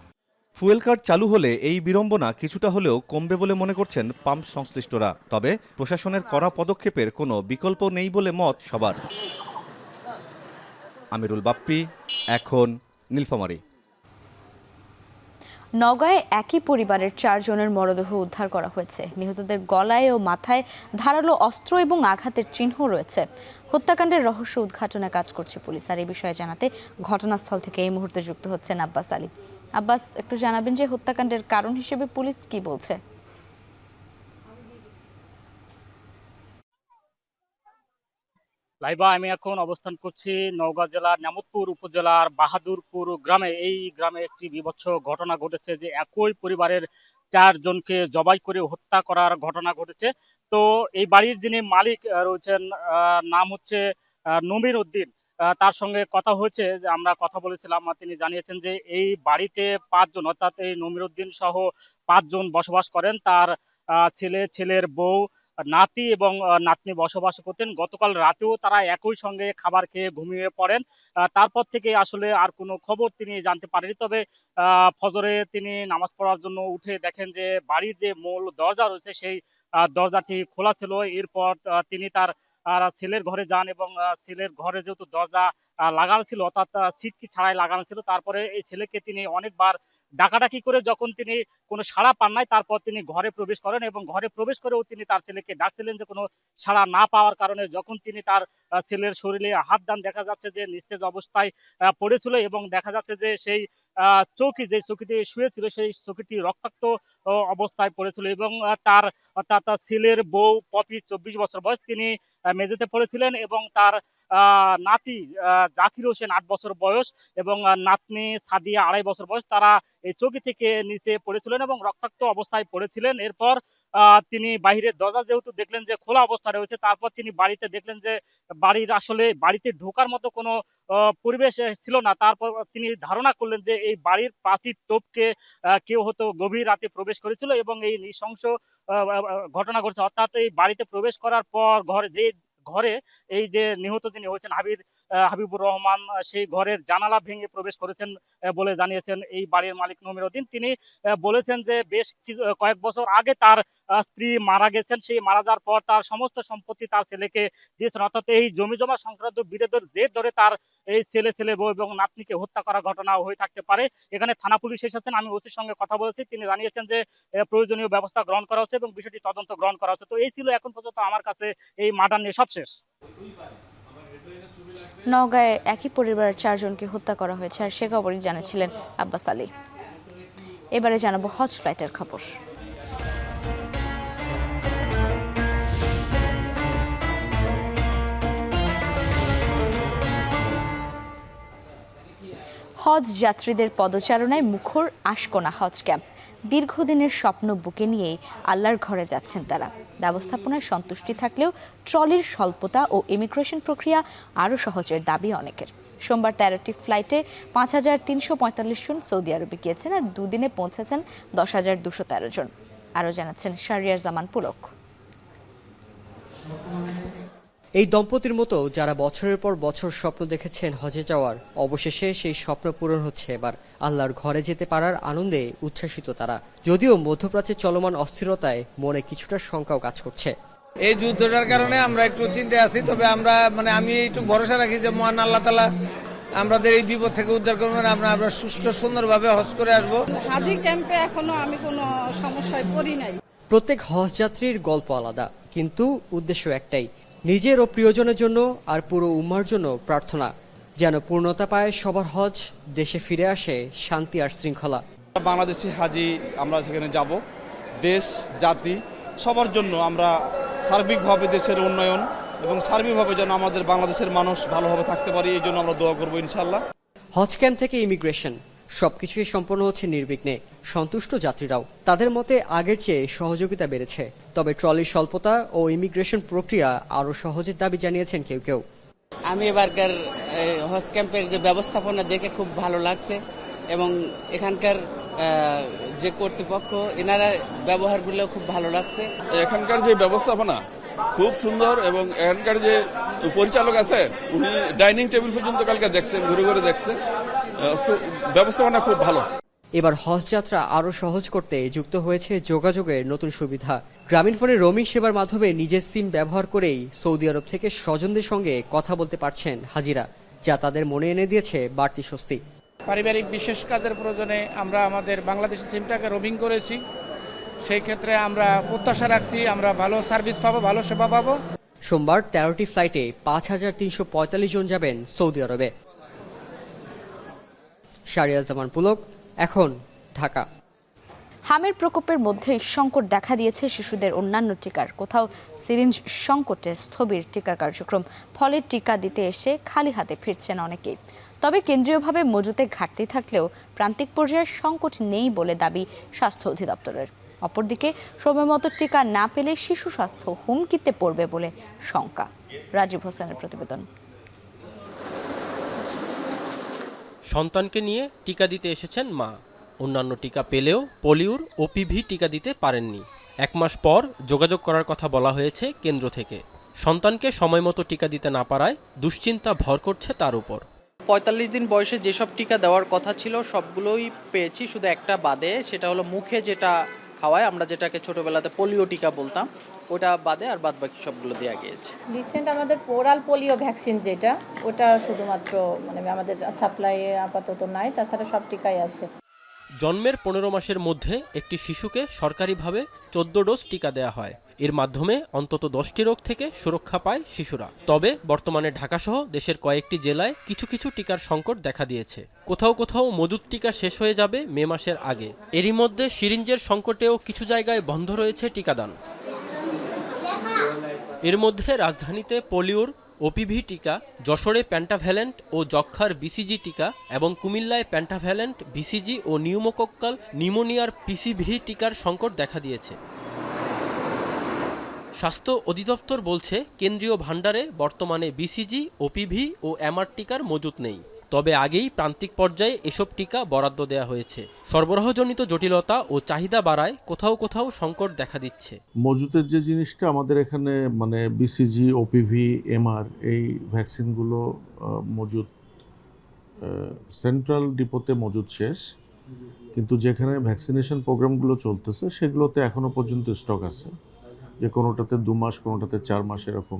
ফুয়েল কার্ড চালু হলে এই বিড়ম্বনা কিছুটা হলেও কমবে বলে মনে করছেন পাম্প সংশ্লিষ্টরা। তবে প্রশাসনের কড়া পদক্ষেপের কোনো বিকল্প নেই বলে মত সবার। আমিরুল বাপ্পি, এখন নীলফামারী। নওগাঁয় একই পরিবারের 4 জনের মরদেহ উদ্ধার করা হয়েছে। নিহতদের গলায় ও মাথায় ধারালো অস্ত্র এবং আঘাতের চিহ্ন রয়েছে। হত্যাকাণ্ডের রহস্য উদ্ঘাটনে কাজ করছে পুলিশ। আর এই বিষয়ে জানাতে ঘটনাস্থল থেকে এই মুহূর্তে যুক্ত হচ্ছেন আব্বাস আলী। আব্বাস, একটু জানাবেন যে হত্যাকাণ্ডের কারণ হিসেবে পুলিশ কি বলছে? লাইবা আমি এখন অবস্থান করছি নওগাঁ জেলার নেমতপুর উপজেলার বাহাদুরপুর গ্রামে। এই গ্রামে একটি বীভৎস ঘটনা ঘটেছে, যে একই পরিবারের 4 জনকে জবাই করে হত্যা করার ঘটনা ঘটেছে। তো এই বাড়ির যিনি মালিক রয়েছেন, নাম হচ্ছে নমির উদ্দিন। তার সঙ্গে কথা হয়েছে, যে আমরা কথা বলেছিলাম, তিনি জানিয়েছেন যে এই বাড়িতে 5 জন, অর্থাৎ এই নমির উদ্দিন সহ 5 জন বসবাস করেন। তার ছেলে, ছেলের বউ, নাতি এবং নাতনি বসবাস করতেন। গতকাল রাতেও তারা একই সঙ্গে খাবার খেয়ে ঘুমিয়ে পড়েন। তারপর থেকে আসলে আর কোনো খবর তিনি জানতে পারেনি। তবে ফজরে তিনি নামাজ পড়ার জন্য উঠে দেখেন যে বাড়ির যে মূল দরজা রয়েছে সেই দরজাটি খোলা ছিল। এরপর তিনি তার ছেলের ঘরে যান এবং ছেলের ঘরে যেহেতু দরজা লাগানো ছিল, অর্থাৎ সিটকি ছাড়াই লাগানো ছিল, তারপরে এই ছেলেকে তিনি অনেকবার ডাকাডাকি করে যখন তিনি কোনো সাড়া পান নাই, তারপর তিনি ঘরে প্রবেশ করেন এবং ঘরে প্রবেশ করেও তিনি তার ছেলেকে ডাকছিলেন, যে কোনো সাড়া না পাওয়ার কারণে যখন তিনি তার ছেলের শরীরে হাত দেন, দেখা যাচ্ছে যে নিস্তেজ অবস্থায় পড়েছিল এবং দেখা যাচ্ছে যে সেই চৌকি, যে চৌকিতে শুয়েছিল সেই চৌকিটি রক্তাক্ত অবস্থায় পড়েছিল এবং তার অর্থাৎ ছেলের বউ পপি 24 বছর বয়স, তিনি মেঝেতে পড়েছিলেন এবং তার নাতি জাকির হোসেন 8 বছর বয়স এবং নাতনি সাদিয়া 2.5 বছর বয়স, তারা এই চৌকি থেকে নিচে পড়েছিলেন এবং রক্তাক্ত অবস্থায় পড়েছিলেন। এরপর তিনি বাহিরের দরজা যেহেতু দেখলেন যে খোলা অবস্থায় রয়েছে, তারপর তিনি বাড়িতে দেখলেন যে বাড়িতে ঢোকার মতো কোনো পরিবেশ ছিল না। তারপর তিনি ধারণা করলেন যে এই বাড়ির প্রাচীর টপকে কেউ হয়তো গভীর রাতে প্রবেশ করেছিল এবং এই নৃশংস ঘটনা ঘটছে। অর্থাৎ এই বাড়িতে প্রবেশ করার পর ঘরে এই যে নিহত যিনি হয়েছেন হাবিবুর রহমান, সেই ঘরের জানালা ভেঙে প্রবেশ করেছেন বলে জানিয়েছেন এই বাড়ির মালিক নমির উদ্দিন। তিনি বলেছেন যে বেশ কয়েক বছর আগে তার স্ত্রী মারা গেছেন, সেই মারা যাওয়ার পর তার সমস্ত সম্পত্তি তার ছেলেকে দিয়েছেন। অর্থাৎ এই জমি জমা সংক্রান্ত বিরোধের জের ধরে তার এই ছেলে বউ এবং নাতনিকে হত্যা করার ঘটনা হয়ে থাকতে পারে। এখানে থানা পুলিশ এসেছেন, আমি ওসির সঙ্গে কথা বলেছি, তিনি জানিয়েছেন যে প্রয়োজনীয় ব্যবস্থা গ্রহণ করা হচ্ছে এবং বিষয়টি তদন্ত গ্রহণ করা হচ্ছে। তো এই ছিল এখন পর্যন্ত আমার কাছে এই মার্ডার নিয়ে সবশেষ। নওগাঁয় একই পরিবারের 4 জনকে হত্যা করা হয়েছে, আর সে খবরই জানিয়েছিলেন আব্বাস আলী। এবারে জানাবো হজ ফ্লাইটের খবর। হজ যাত্রীদের পদচারণায় মুখর আশকোনা হজ ক্যাম্প। দীর্ঘদিনের স্বপ্ন বুকে নিয়েই আল্লাহর ঘরে যাচ্ছেন তারা। ব্যবস্থাপনায় সন্তুষ্টি থাকলেও ট্রলির স্বল্পতা ও ইমিগ্রেশন প্রক্রিয়া আরও সহজের দাবি অনেকের। সোমবার 13টি ফ্লাইটে 5,345 জন সৌদি আরবে গিয়েছেন, আর দুদিনে পৌঁছেছেন 10,213 জন। আরও জানাচ্ছেন শাহরিয়ার জামান পুলক। এই দম্পতির মতো যারা বছরের পর বছর স্বপ্ন দেখেছেন হজে যাওয়ার, অবশেষে সেই স্বপ্ন পূরণ হচ্ছে এবার। আল্লাহর ঘরে যেতে পারার আনন্দে উচ্ছ্বাসিত তারা। যদিও মধ্যপ্রাচ্যে চলমান অস্থিরতায় মনে কিছুটা শঙ্কাও কাজ করছে। এই যুদ্ধটার কারণে আমরা একটু চিন্তায় আছি, তবে আমি একটু ভরসা রাখি যে মহান আল্লাহ তাআলা আমাদের এই বিপদ থেকে উদ্ধার করবেন, আমরা সুষ্ঠু সুন্দরভাবে হজ করে আসবো। হাজি ক্যাম্পে এখনো আমি কোনো সমস্যায় পড়ি নাই। প্রত্যেক হজ যাত্রীর গল্প আলাদা, কিন্তু উদ্দেশ্য একটাই, নিজের ও প্রিয়জনের জন্য আর পুরো উম্মার জন্য প্রার্থনা, যেন পূর্ণতা পায় সবার হজ, দেশে ফিরে আসে শান্তি আর শৃঙ্খলা। বাংলাদেশি হাজি আমরা সেখানে যাব, দেশ জাতি সবার জন্য আমরা সার্বিকভাবে দেশের উন্নয়ন এবং সার্বিকভাবে যেন আমাদের বাংলাদেশের মানুষ ভালোভাবে থাকতে পারি, এই জন্য আমরা দোয়া করবো ইনশাল্লাহ। হজ ক্যাম্প থেকে ইমিগ্রেশন সবকিছুই সম্পন্ন হচ্ছে নির্বিঘ্নে। সন্তুষ্ট যাত্রীরাও, তাদের মতে আগের চেয়ে সহযোগিতা বেড়েছে, তবে ট্রলির স্বল্পতা ও ইমিগ্রেশন প্রক্রিয়া আরও সহজের দাবি জানিয়েছেন কেউ। আমি এবারকার হজ ক্যাম্পের যে ব্যবস্থাপনা দেখে খুব ভালো লাগছে এবং এখানকার যে কর্তৃপক্ষ এনারা ব্যবহারগুলো খুব ভালো লাগছে। এখানকার যে ব্যবস্থাপনা খুব সুন্দর এবং এখানকার যে পরিচালক আছেন উনি ডাইনিং টেবিল পর্যন্ত কালকে দেখছেন, ঘুরে ঘুরে দেখছেন, ব্যবস্থাপনা খুব ভালো। এবার হজ যাত্রা আরও সহজ করতে যুক্ত হয়েছে যোগাযোগের নতুন সুবিধা। গ্রামীণ ফোনের রোমিং সেবার মাধ্যমে নিজের সিম ব্যবহার করেই সৌদি আরব থেকে স্বজনদের সঙ্গে কথা বলতে পারছেন হাজিরা, যা তাদের মনে এনে দিয়েছে বাড়তি স্বস্তি। পারিবারিক বিশেষ কাজের প্রয়োজনে আমরা আমাদের বাংলাদেশি সিমটাকে রোমিং করেছি, সেই ক্ষেত্রে আমরা প্রত্যাশা রাখছি আমরা ভালো সার্ভিস পাবো, ভালো সেবা পাবো। সোমবার 13টি ফ্লাইটে 5,345 জন যাবেন সৌদি আরবে। শাহরিয়ার জামান পুলক, এখন ঢাকা। হামের প্রকোপের মধ্যেই সংকট দেখা দিয়েছে শিশুদের অন্যান্য টিকার। কোথাও সিরিঞ্জ সংকটে স্থবির টিকা কার্যক্রম, ফলে টিকা দিতে এসে খালি হাতে ফিরছেন অনেকেই। তবে কেন্দ্রীয়ভাবে মজুতে ঘাটতি থাকলেও প্রান্তিক পর্যায়ে সংকট নেই বলে দাবি স্বাস্থ্য অধিদপ্তরের। অপরদিকে সময়মতো টিকা না পেলে শিশু স্বাস্থ্য হুমকিতে পড়বে বলে শঙ্কা। রাজীব হোসেনের প্রতিবেদন। সন্তানকে নিয়ে টিকা দিতে এসেছেন মা। অন্যান্য টিকা পেলেও পোলিওর ওপিভি টিকা দিতে পারেননি। 1 মাস পর যোগাযোগ করার কথা বলা হয়েছে কেন্দ্র থেকে। সন্তানকে সময়মতো টিকা দিতে না পারায় দুশ্চিন্তা ভর করছে তার উপর। 45 দিন বয়সে যেসব টিকা দেওয়ার কথা ছিল সবগুলোই পেয়েছি, শুধু একটা বাদে, সেটা হলো মুখে যেটা খাওয়ায়, আমরা যেটাকে ছোটবেলাতে পোলিও টিকা বলতাম, ওটা বাদে আর বাদ বাকি সবগুলো দেওয়া গিয়েছে। রিসেন্ট আমাদের ওরাল পোলিও ভ্যাকসিন যেটা, ওটা শুধুমাত্র আমাদের সাপ্লাই আপাতত নাই, তাছাড়া সব টিকাই আছে। জন্মের 15 মাসের মধ্যে একটি শিশুকে সরকারিভাবে 14 ডোজ টিকা দেওয়া হয়। এর মাধ্যমে অন্তত 10টি রোগ থেকে সুরক্ষা পায় শিশুরা। তবে বর্তমানে ঢাকাসহ দেশের কয়েকটি জেলায় কিছু কিছু টিকার সংকট দেখা দিয়েছে। কোথাও কোথাও মজুদ টিকা শেষ হয়ে যাবে মে মাসের আগে। এরই মধ্যে সিরিঞ্জের সংকটেও কিছু জায়গায় বন্ধ রয়েছে টিকাদান। এর মধ্যে রাজধানীতে পোলিওর ওপিভি টিকা, যশোরে পেন্টাভ্যালেন্ট ও যক্ষ্মার বিসিজি টিকা এবং কুমিল্লায় পেন্টাভ্যালেন্ট, বিসিজি ও নিউমোকক্কাল নিউমোনিয়ার পিসিভি টিকার সংকট দেখা দিয়েছে। স্বাস্থ্য অধিদপ্তর বলছে কেন্দ্রীয় ভাণ্ডারে বর্তমানে বিসিজি, ওপিভি ও এমআর টিকার মজুত নেই। তবে আগেই প্রান্তিক পর্যায়ে এসব টিকা বরাদ্দ দেওয়া হয়েছে। সরবরাহজনিত জটিলতা ও চাহিদা বাড়ায় কোথাও কোথাও সংকট দেখা দিচ্ছে। মজুতের যে জিনিসটা আমাদের এখানে বিসিজি, ওপিভি, এমআর এই ভ্যাকসিনগুলো মজুত সেন্ট্রাল ডিপোতে মজুত শেষ, কিন্তু যেখানে ভ্যাকসিনেশন প্রোগ্রামগুলো চলতেছে সেগুলোতে এখনো পর্যন্ত স্টক আছে, যে কোনোটাতে 2 মাস, কোনোটাতে 4 মাস এরকম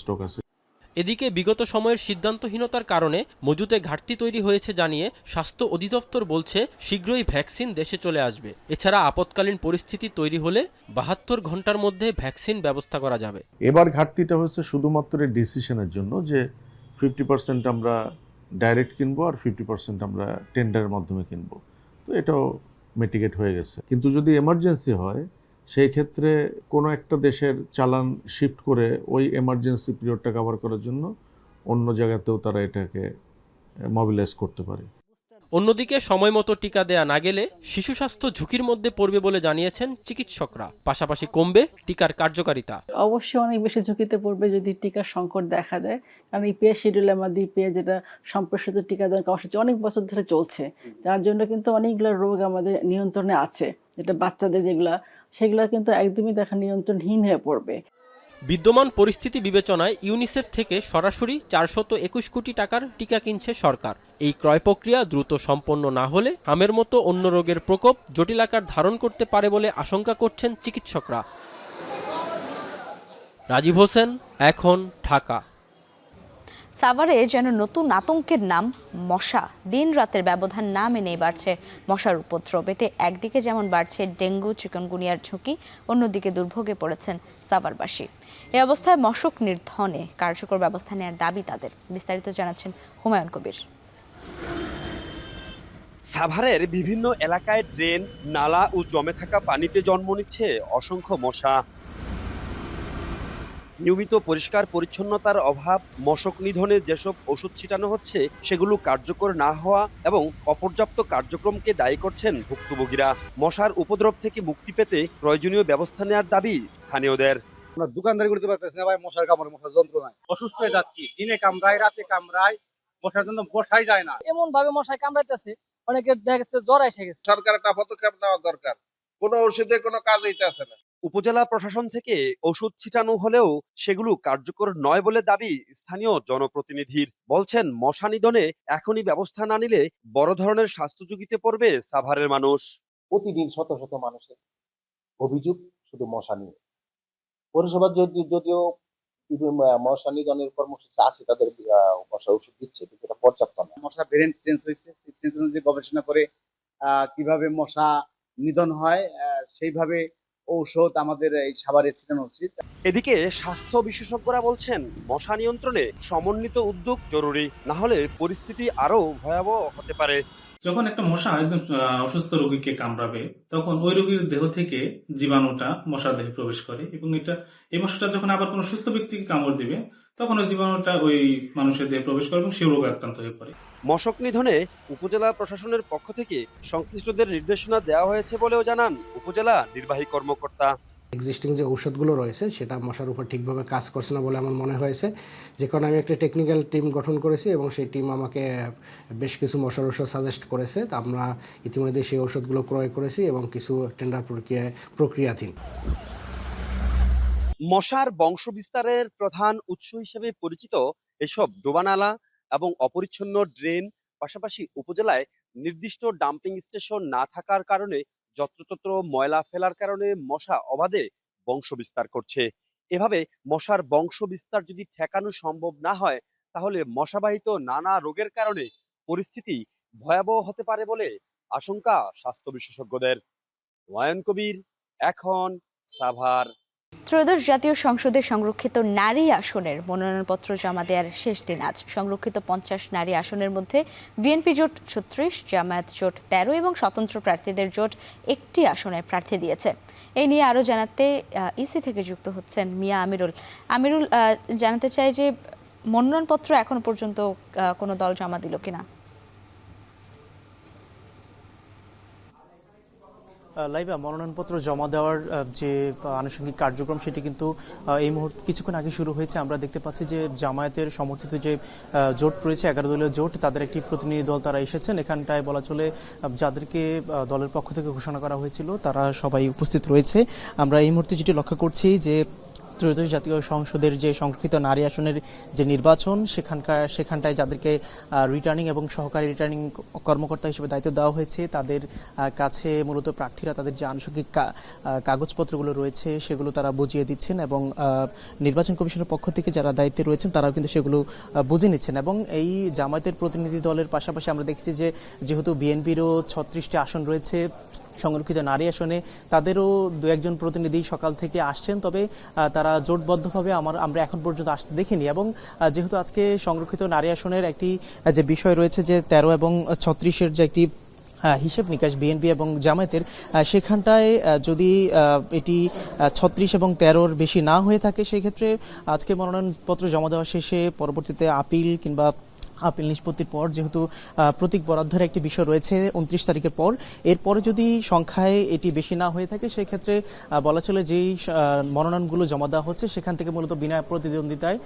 স্টক আছে। এদিকে বিগত সময়ের সিদ্ধান্তহীনতার কারণে মজুতে ঘাটতি তৈরি হয়েছে জানিয়ে স্বাস্থ্য অধিদপ্তর বলছে শীঘ্রই ভ্যাকসিন দেশে চলে আসবে। এছাড়া আপৎকালীন পরিস্থিতি তৈরি হলে 72 ঘন্টার মধ্যে ভ্যাকসিন ব্যবস্থা করা যাবে। এবার ঘাটতিটা হচ্ছে শুধুমাত্র ডিসিশনের জন্য, যে 50% আমরা ডাইরেক্ট কিনবো আর 50% আমরা টেন্ডারের মাধ্যমে কিনবো। তো এটাও মিটিগেট হয়ে গেছে। কিন্তু যদি এমার্জেন্সি হয় সেই ক্ষেত্রে কোনো একটা দেশের চালান শিফট করে ওই এমার্জেন্সি পিরিয়ডটা কভার করার জন্য অন্য জায়গাতেও তারা এটাকে মোবিলাইজ করতে পারে। অন্যদিকে সময়মতো টিকা দেয়া না গেলে শিশু স্বাস্থ্য ঝুঁকির মধ্যে পড়বে বলে জানিয়েছেন চিকিৎসকরা। পাশাপাশি কমবে টিকার কার্যকারিতা। অবশ্যই অনেক বেশি ঝুঁকিতে পড়বে যদি টিকার সংকট দেখা দেয়, কারণ এই পে শিডিউলের মধ্যে যেটা সম্প্রসারিত টিকাদান কর্মসূচি অনেক বছর ধরে চলছে, যার জন্য কিন্তু অনেকগুলো রোগ আমাদের নিয়ন্ত্রণে আছে, যেটা বাচ্চাদের সেগুলো কিন্তু একদমই নিয়ন্ত্রণহীন হয়ে পড়বে। বিদ্যমান পরিস্থিতি বিবেচনায় ইউনিসেফ থেকে সরাসরি 421 কোটি টাকার টিকা কিনছে সরকার। এই ক্রয় প্রক্রিয়া দ্রুত সম্পন্ন না হলে হামের মতো অন্য রোগের প্রকোপ জটিল আকার ধারণ করতে পারে বলে আশঙ্কা করছেন চিকিৎসকরা। রাজীব হোসেন, এখন, ঢাকা। সাভারে যেন নতুন আতঙ্কের নাম মশা। দিন রাতের ব্যবধান না মেনেই বাড়ছে মশার উপদ্রব। এতে একদিকে যেমন বাড়ছে ডেঙ্গু, চিকনগুনিয়ার ঝুঁকি, অন্যদিকে দুর্ভোগে পড়েছেন সাভারবাসী। এই অবস্থায় মশক নির্ধনে কার্যকর ব্যবস্থা নেওয়ার দাবি তাদের। বিস্তারিত জানাচ্ছেন হুমায়ুন কবির। সাভারের বিভিন্ন এলাকায় ড্রেন, নালা ও জমে থাকা পানিতে জন্ম নিচ্ছে অসংখ্য মশা। নিয়মিত পরিষ্কার পরিচ্ছন্নতার অভাব, মশক নিধনে যেসব ওষুধ ছিটানো হচ্ছে সেগুলো কার্যকর না হওয়া এবং অপর্যাপ্ত কার্যক্রমকে দায়ী করছেন ভুক্তভোগীরা। মশার উপদ্রব থেকে মুক্তি পেতে প্রয়োজনীয় ব্যবস্থা নেওয়ার দাবি স্থানীয়দের। আমরা দোকানদারি করতে পারতেছি না ভাই, মশার কামড়ে, মশার যন্ত্রণায় অসুস্থ হয়ে যাচ্ছি। দিনে কামড়ায়, রাতে কামড়ায়, মশার জন্য বসাই যায় না। এমন ভাবে মশায় কামড়াইতেছে অনেকের দেখা যাচ্ছে জ্বর এসে গেছে। সরকার একটা পদক্ষেপ নেওয়া দরকার, কোনো ওষুধে কোনো কাজ হইতেছে না। উপজেলা প্রশাসন থেকে ওষুধ ছিটানো হলেও সেগুলো কার্যকর নয় বলে দাবি স্থানীয় জনপ্রতিনিধির। বলছেন মশা নিধনে এখনই ব্যবস্থা না নিলে বড় ধরনের স্বাস্থ্য ঝুঁকিতে পড়বে সাভারের মানুষ। প্রতিদিন শত শত মানুষের অভিযোগ শুধু মশা নিয়ে। পৌরসভা যদিও মশা নিধনের কর্মসূচি আছে, তাদের মশা ওষুধ দিচ্ছে, কিন্তু এটা পর্যাপ্ত না। মশা ভেরিয়েন্ট চেঞ্জ হয়েছে, সেই চেঞ্জ অনুযায়ী গবেষণা করে কিভাবে মশা নিধন হয় সেইভাবে ঔষধ আমাদের এই সাভারে ছিটানো উচিত। এদিকে স্বাস্থ্য বিশেষজ্ঞরা বলছেন মশা নিয়ন্ত্রণে সমন্বিত উদ্যোগ জরুরি, না হলে পরিস্থিতি আরো ভয়াবহ হতে পারে। যখন একটা মশা একদম অসুস্থ রোগীকে কামড়াবে তখন ওই রোগীর দেহ থেকে জীবাণুটা মশার দেহে প্রবেশ করে এবং এই মশাটা যখন আবার কোনো সুস্থ ব্যক্তিকে কামড় দিবে তখন ওই জীবাণুটা ওই মানুষের দেহে প্রবেশ করে এবং সে রোগ আক্রান্ত হয়ে পড়ে। মশক নিধনে উপজেলা প্রশাসনের পক্ষ থেকে সংশ্লিষ্টদের নির্দেশনা দেওয়া হয়েছে বলেও জানান উপজেলা নির্বাহী কর্মকর্তা। এক্সিস্টিং যে ঔষধগুলো রয়েছে সেটা মশার উপর ঠিকভাবে কাজ করছে না বলে আমার মনে হয়েছে, যে কারণে আমি একটা টেকনিক্যাল টিম গঠন করেছি এবং সেই টিম আমাকে বেশ কিছু মশার ঔষধ সাজেস্ট করেছে। তা আমরা ইতিমধ্যে সেই ঔষধগুলো ক্রয় করেছি এবং কিছু টেন্ডার প্রক্রিয়াধীন। মশার বংশ বিস্তারের প্রধান উৎস হিসেবে পরিচিত এসব ডোবানালা এবং অপরিচ্ছন্ন ড্রেন, পাশাপাশি উপজেলায় নির্দিষ্ট ডাম্পিং স্টেশন না থাকার কারণে যত্রতত্র ময়লা ফেলার কারণে মশা অবাধে বংশ বিস্তার করছে। এভাবে মশার বংশ বিস্তার যদি ঠেকানো সম্ভব না হয় তাহলে মশাবাহিত নানা রোগের কারণে পরিস্থিতি ভয়াবহ হতে পারে বলে আশঙ্কা স্বাস্থ্য বিশেষজ্ঞদের। ওয়ায়ন কবির, এখন, সাভার। ত্রয়োদশ জাতীয় সংসদে সংরক্ষিত নারী আসনের মনোনয়নপত্র জমা দেওয়ার শেষ দিন আজ। সংরক্ষিত 50 নারী আসনের মধ্যে বিএনপি জোট 36, জামায়াত জোট 13 এবং স্বতন্ত্র প্রার্থীদের জোট 1টি আসনে প্রার্থী দিয়েছে। এই নিয়ে আরও জানাতে ইসি থেকে যুক্ত হচ্ছেন মিয়া আমিরুল। জানাতে চাই যে মনোনয়নপত্র এখনো পর্যন্ত কোনো দল জমা দিল কিনা? লাইভা মনোনয়নপত্র জমা দেওয়ার যে আনুষঙ্গিক কার্যক্রম সেটি কিন্তু এই মুহূর্তে কিছুক্ষণ আগে শুরু হয়েছে। আমরা দেখতে পাচ্ছি যে জামায়াতের সমর্থিত যে জোট রয়েছে 11 দলীয় জোট, তাদের একটি প্রতিনিধি দল তারা এসেছেন। এখানটায় বলা চলে যাদেরকে দলের পক্ষ থেকে ঘোষণা করা হয়েছিল তারা সবাই উপস্থিত রয়েছে। আমরা এই মুহূর্তে যেটি লক্ষ্য করছি যে ত্রয়োদশ জাতীয় সংসদের যে সংরক্ষিত নারী আসনের যে নির্বাচন সেখানটায় যাদেরকে রিটার্নিং এবং সহকারী রিটার্নিং কর্মকর্তা হিসেবে দায়িত্ব দেওয়া হয়েছে তাদের কাছে মূলত প্রার্থীরা তাদের যে আনুষঙ্গিক কাগজপত্রগুলো রয়েছে সেগুলো তারা বুঝিয়ে দিচ্ছেন এবং নির্বাচন কমিশনের পক্ষ থেকে যারা দায়িত্বে রয়েছেন তারাও কিন্তু সেগুলো বুঝে নিচ্ছেন। এবং এই জামায়াতের প্রতিনিধি দলের পাশাপাশি আমরা দেখেছি যে যেহেতু বিএনপিরও 36টি আসন রয়েছে সংরক্ষিত নারী আসনে, তাদেরও দু একজন প্রতিনিধি সকাল থেকে আসছেন, তবে তারা জোটবদ্ধভাবে আমরা এখন পর্যন্ত আসতে দেখিনি। এবং যেহেতু আজকে সংরক্ষিত নারী আসনের একটি যে বিষয় রয়েছে যে 13 এবং 36-এর যে একটি হিসেব নিকাশ বিএনপি এবং জামায়াতের, সেখানটায় যদি এটি 36 এবং 13-র বেশি না হয়ে থাকে সেই ক্ষেত্রে আজকে মনোনয়নপত্র জমা দেওয়া শেষে পরবর্তীতে আপিল নিষ্পত্তির পর যেহেতু প্রতীক বরাদ্দের একটি বিষয় রয়েছে 29 তারিখের পর, এরপরে যদি সংখ্যায় এটি বেশি না হয়ে থাকে সেই ক্ষেত্রে বলা চলে যেই মনোনয়নগুলো জমা দেওয়া হচ্ছে সেখান থেকে মূলত বিনা প্রতিদ্বন্দ্বিতায়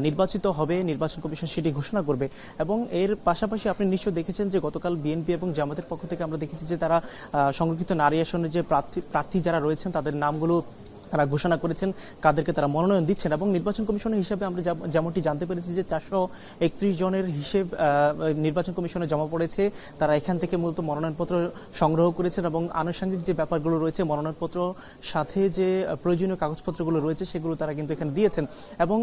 নির্বাচিত হবে, নির্বাচন কমিশন সেটি ঘোষণা করবে। এবং এর পাশাপাশি আপনি নিশ্চয় দেখেছেন যে গতকাল বিএনপি এবং জামাতের পক্ষ থেকে আমরা দেখেছি যে তারা সংরক্ষিত নারী আসনের যে প্রার্থী যারা রয়েছেন তাদের নামগুলো তারা ঘোষণা করেছেন, কাদেরকে তারা মনোনয়ন দিচ্ছেন। এবং নির্বাচন কমিশনের হিসাবে আমরা যেমনটি জানতে পেরেছি যে 431 জনের হিসেব নির্বাচন কমিশনে জমা পড়েছে। তারা এখান থেকে মূলত মনোনয়নপত্র সংগ্রহ করেছেন এবং আনুষঙ্গিক যে ব্যাপারগুলো রয়েছে মনোনয়নপত্র সাথে যে প্রয়োজনীয় কাগজপত্রগুলো রয়েছে সেগুলো তারা কিন্তু এখানে দিয়েছেন। এবং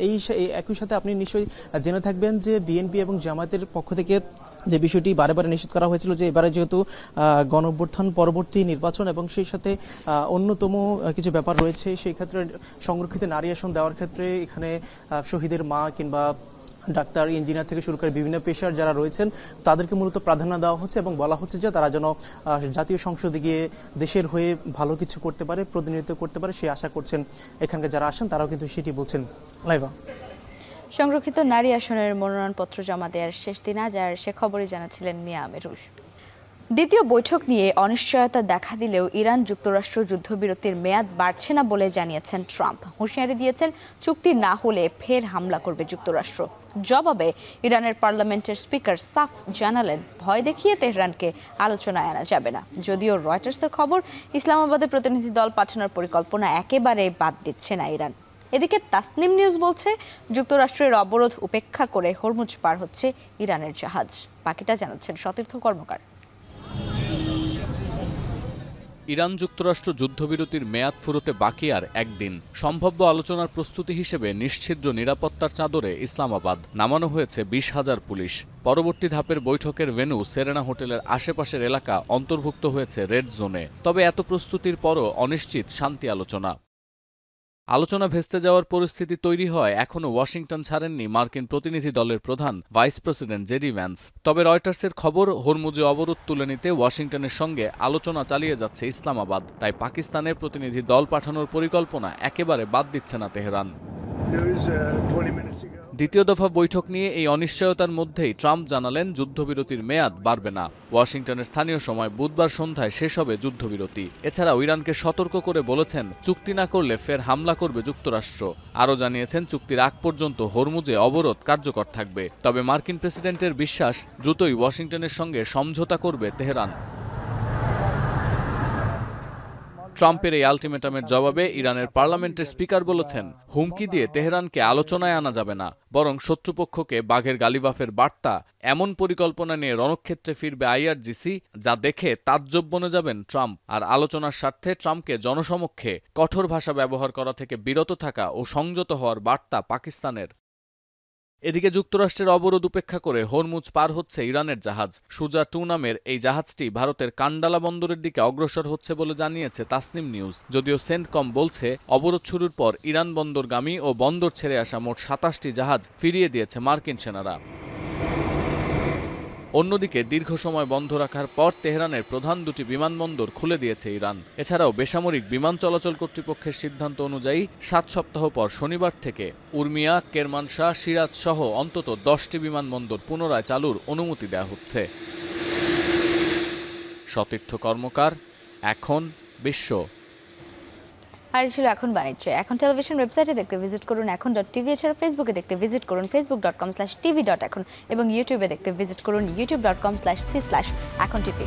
এই একই সাথে আপনি নিশ্চয়ই জেনে থাকবেন যে বিএনপি এবং জামায়াতের পক্ষ থেকে যে বিষয়টি বারে বারে নিশ্চিত করা হয়েছিল যে এবারে যেহেতু গণঅভ্যুত্থান পরবর্তী নির্বাচন এবং সেই সাথে অন্যতম কিছু ব্যাপার রয়েছে, সেই ক্ষেত্রে সংরক্ষিত নারী আসন দেওয়ার ক্ষেত্রে এখানে শহীদের মা কিংবা ডাক্তার, ইঞ্জিনিয়ার থেকে শুরু করে বিভিন্ন পেশার যারা রয়েছেন তাদেরকে মূলত প্রাধান্য দেওয়া হচ্ছে এবং বলা হচ্ছে যে তারা যেন জাতীয় সংসদে গিয়ে দেশের হয়ে ভালো কিছু করতে পারে, প্রতিনিধিত্ব করতে পারে, সেই আশা করছেন এখানকার যারা আসেন তারাও কিন্তু সেটি বলছেন। লাইভা সংরক্ষিত নারী আসনের মনোনয়নপত্র জমা দেওয়ার শেষ দিন আজ, আর সে খবরই জানাচ্ছিলেন মিয়া আমিরুল। দ্বিতীয় বৈঠক নিয়ে অনিশ্চয়তা দেখা দিলেও ইরান যুক্তরাষ্ট্র যুদ্ধবিরতির মেয়াদ বাড়ছে না বলে জানিয়েছেন ট্রাম্প। হুঁশিয়ারি দিয়েছেন চুক্তি না হলে ফের হামলা করবে যুক্তরাষ্ট্র। জবাবে ইরানের পার্লামেন্টের স্পিকার সাফ জানালেন ভয় দেখিয়ে তেহরানকে আলোচনায় আনা যাবে না। যদিও রয়টার্সের খবর ইসলামাবাদে প্রতিনিধি দল পাঠানোর পরিকল্পনা একেবারে বাদ দিচ্ছে না ইরান। এদিকে তাসনিম নিউজ বলছে যুক্তরাষ্ট্রের অবরোধ উপেক্ষা করে হরমুজ পার হচ্ছে ইরানের জাহাজ। বাকিটা জানাচ্ছেন সতীর্থ কর্মকার। ইরান যুক্তরাষ্ট্র যুদ্ধবিরতির মেয়াদ ফুরোতে বাকি আর একদিন। সম্ভাব্য আলোচনার প্রস্তুতি হিসেবে নিশ্ছিদ্র নিরাপত্তার চাদরে ইসলামাবাদ নামানো হয়েছে 20,000 পুলিশ। পরবর্তী ধাপের বৈঠকের ভেন্যু সেরেনা হোটেলের আশেপাশের এলাকা অন্তর্ভুক্ত হয়েছে রেড জোনে। তবে এত প্রস্তুতির পরও অনিশ্চিত শান্তি আলোচনা। আলোচনা ভেস্তে যাওয়ার পরিস্থিতি তৈরি হয় এখনও ওয়াশিংটন ছাড়েননি মার্কিন প্রতিনিধি দলের প্রধান ভাইস প্রেসিডেন্ট জেডি ভ্যান্স। তবে রয়টার্সের খবর, হরমুজে অবরোধ তুলে নিতে ওয়াশিংটনের সঙ্গে আলোচনা চালিয়ে যাচ্ছে ইসলামাবাদ। তাই পাকিস্তানের প্রতিনিধি দল পাঠানোর পরিকল্পনা একেবারে বাদ দিচ্ছে না তেহরান। দ্বিতীয় দফা বৈঠক নিয়ে এই অনিশ্চয়তার মধ্যেই ট্রাম্প জানালেন যুদ্ধবিরতির মেয়াদ বাড়বে না। ওয়াশিংটনের স্থানীয় সময় বুধবার সন্ধ্যায় শেষ হবে যুদ্ধবিরতি। এছাড়াও ইরানকে সতর্ক করে বলেছেন চুক্তি না করলে ফের হামলা করবে যুক্তরাষ্ট্র। আরও জানিয়েছেন চুক্তির আগ পর্যন্ত হরমুজে অবরোধ কার্যকর থাকবে। তবে মার্কিন প্রেসিডেন্টের বিশ্বাস দ্রুতই ওয়াশিংটনের সঙ্গে সমঝোতা করবে তেহরান। ট্রাম্পের এই আলটিমেটামের জবাবে ইরানের পার্লামেন্টের স্পিকার বলেছেন, হুমকি দিয়ে তেহরানকে আলোচনায় আনা যাবে না, বরং শত্রুপক্ষকে বাঘের গালিবাফের বার্তা, এমন পরিকল্পনা নিয়ে রণক্ষেত্রে ফিরবে আইআরজিসি, যা দেখে তাজ্জব বনে যাবেন ট্রাম্প। আর আলোচনার স্বার্থে ট্রাম্পকে জনসমক্ষে কঠোর ভাষা ব্যবহার করা থেকে বিরত থাকা ও সংযত হওয়ার বার্তা পাকিস্তানের। এদিকে যুক্তরাষ্ট্রের অবরোধ উপেক্ষা করে হরমুজ পার হচ্ছে ইরানের জাহাজ। সুজা 2 নামের এই জাহাজটি ভারতের কান্ডালা বন্দরের দিকে অগ্রসর হচ্ছে বলে জানিয়েছে তাসনিম নিউজ। যদিও সেন্টকম বলছে অবরোধ শুরুর পর ইরান বন্দরগামী ও বন্দর ছেড়ে আসা মোট 27টি জাহাজ ফিরিয়ে দিয়েছে মার্কিন সেনারা। অন্যদিকে দীর্ঘ সময় বন্ধ রাখার পর তেহরানের প্রধান দুটি বিমানবন্দর খুলে দিয়েছে ইরান। এছাড়াও বেসামরিক বিমান চলাচল কর্তৃপক্ষের সিদ্ধান্ত অনুযায়ী 7 সপ্তাহ পর শনিবার থেকে উর্মিয়া, কেরমানশাহ, সিরাজ সহ অন্তত 10টি বিমানবন্দর পুনরায় চালুর অনুমতি দেওয়া হচ্ছে। সতীর্থ কর্মকার, এখন বিশ্ব। আর ছিল এখন বাণিজ্য। এখন টেলিভিশন ওয়েবসাইটে দেখতে ভিজিট করুন এখন.tv, এছাড়া ফেসবুকে দেখতে ভিজিট করুন facebook.com/tv.এখন এবং ইউটিউবে দেখতে ভিজিট করুন youtube.com/c/echontv।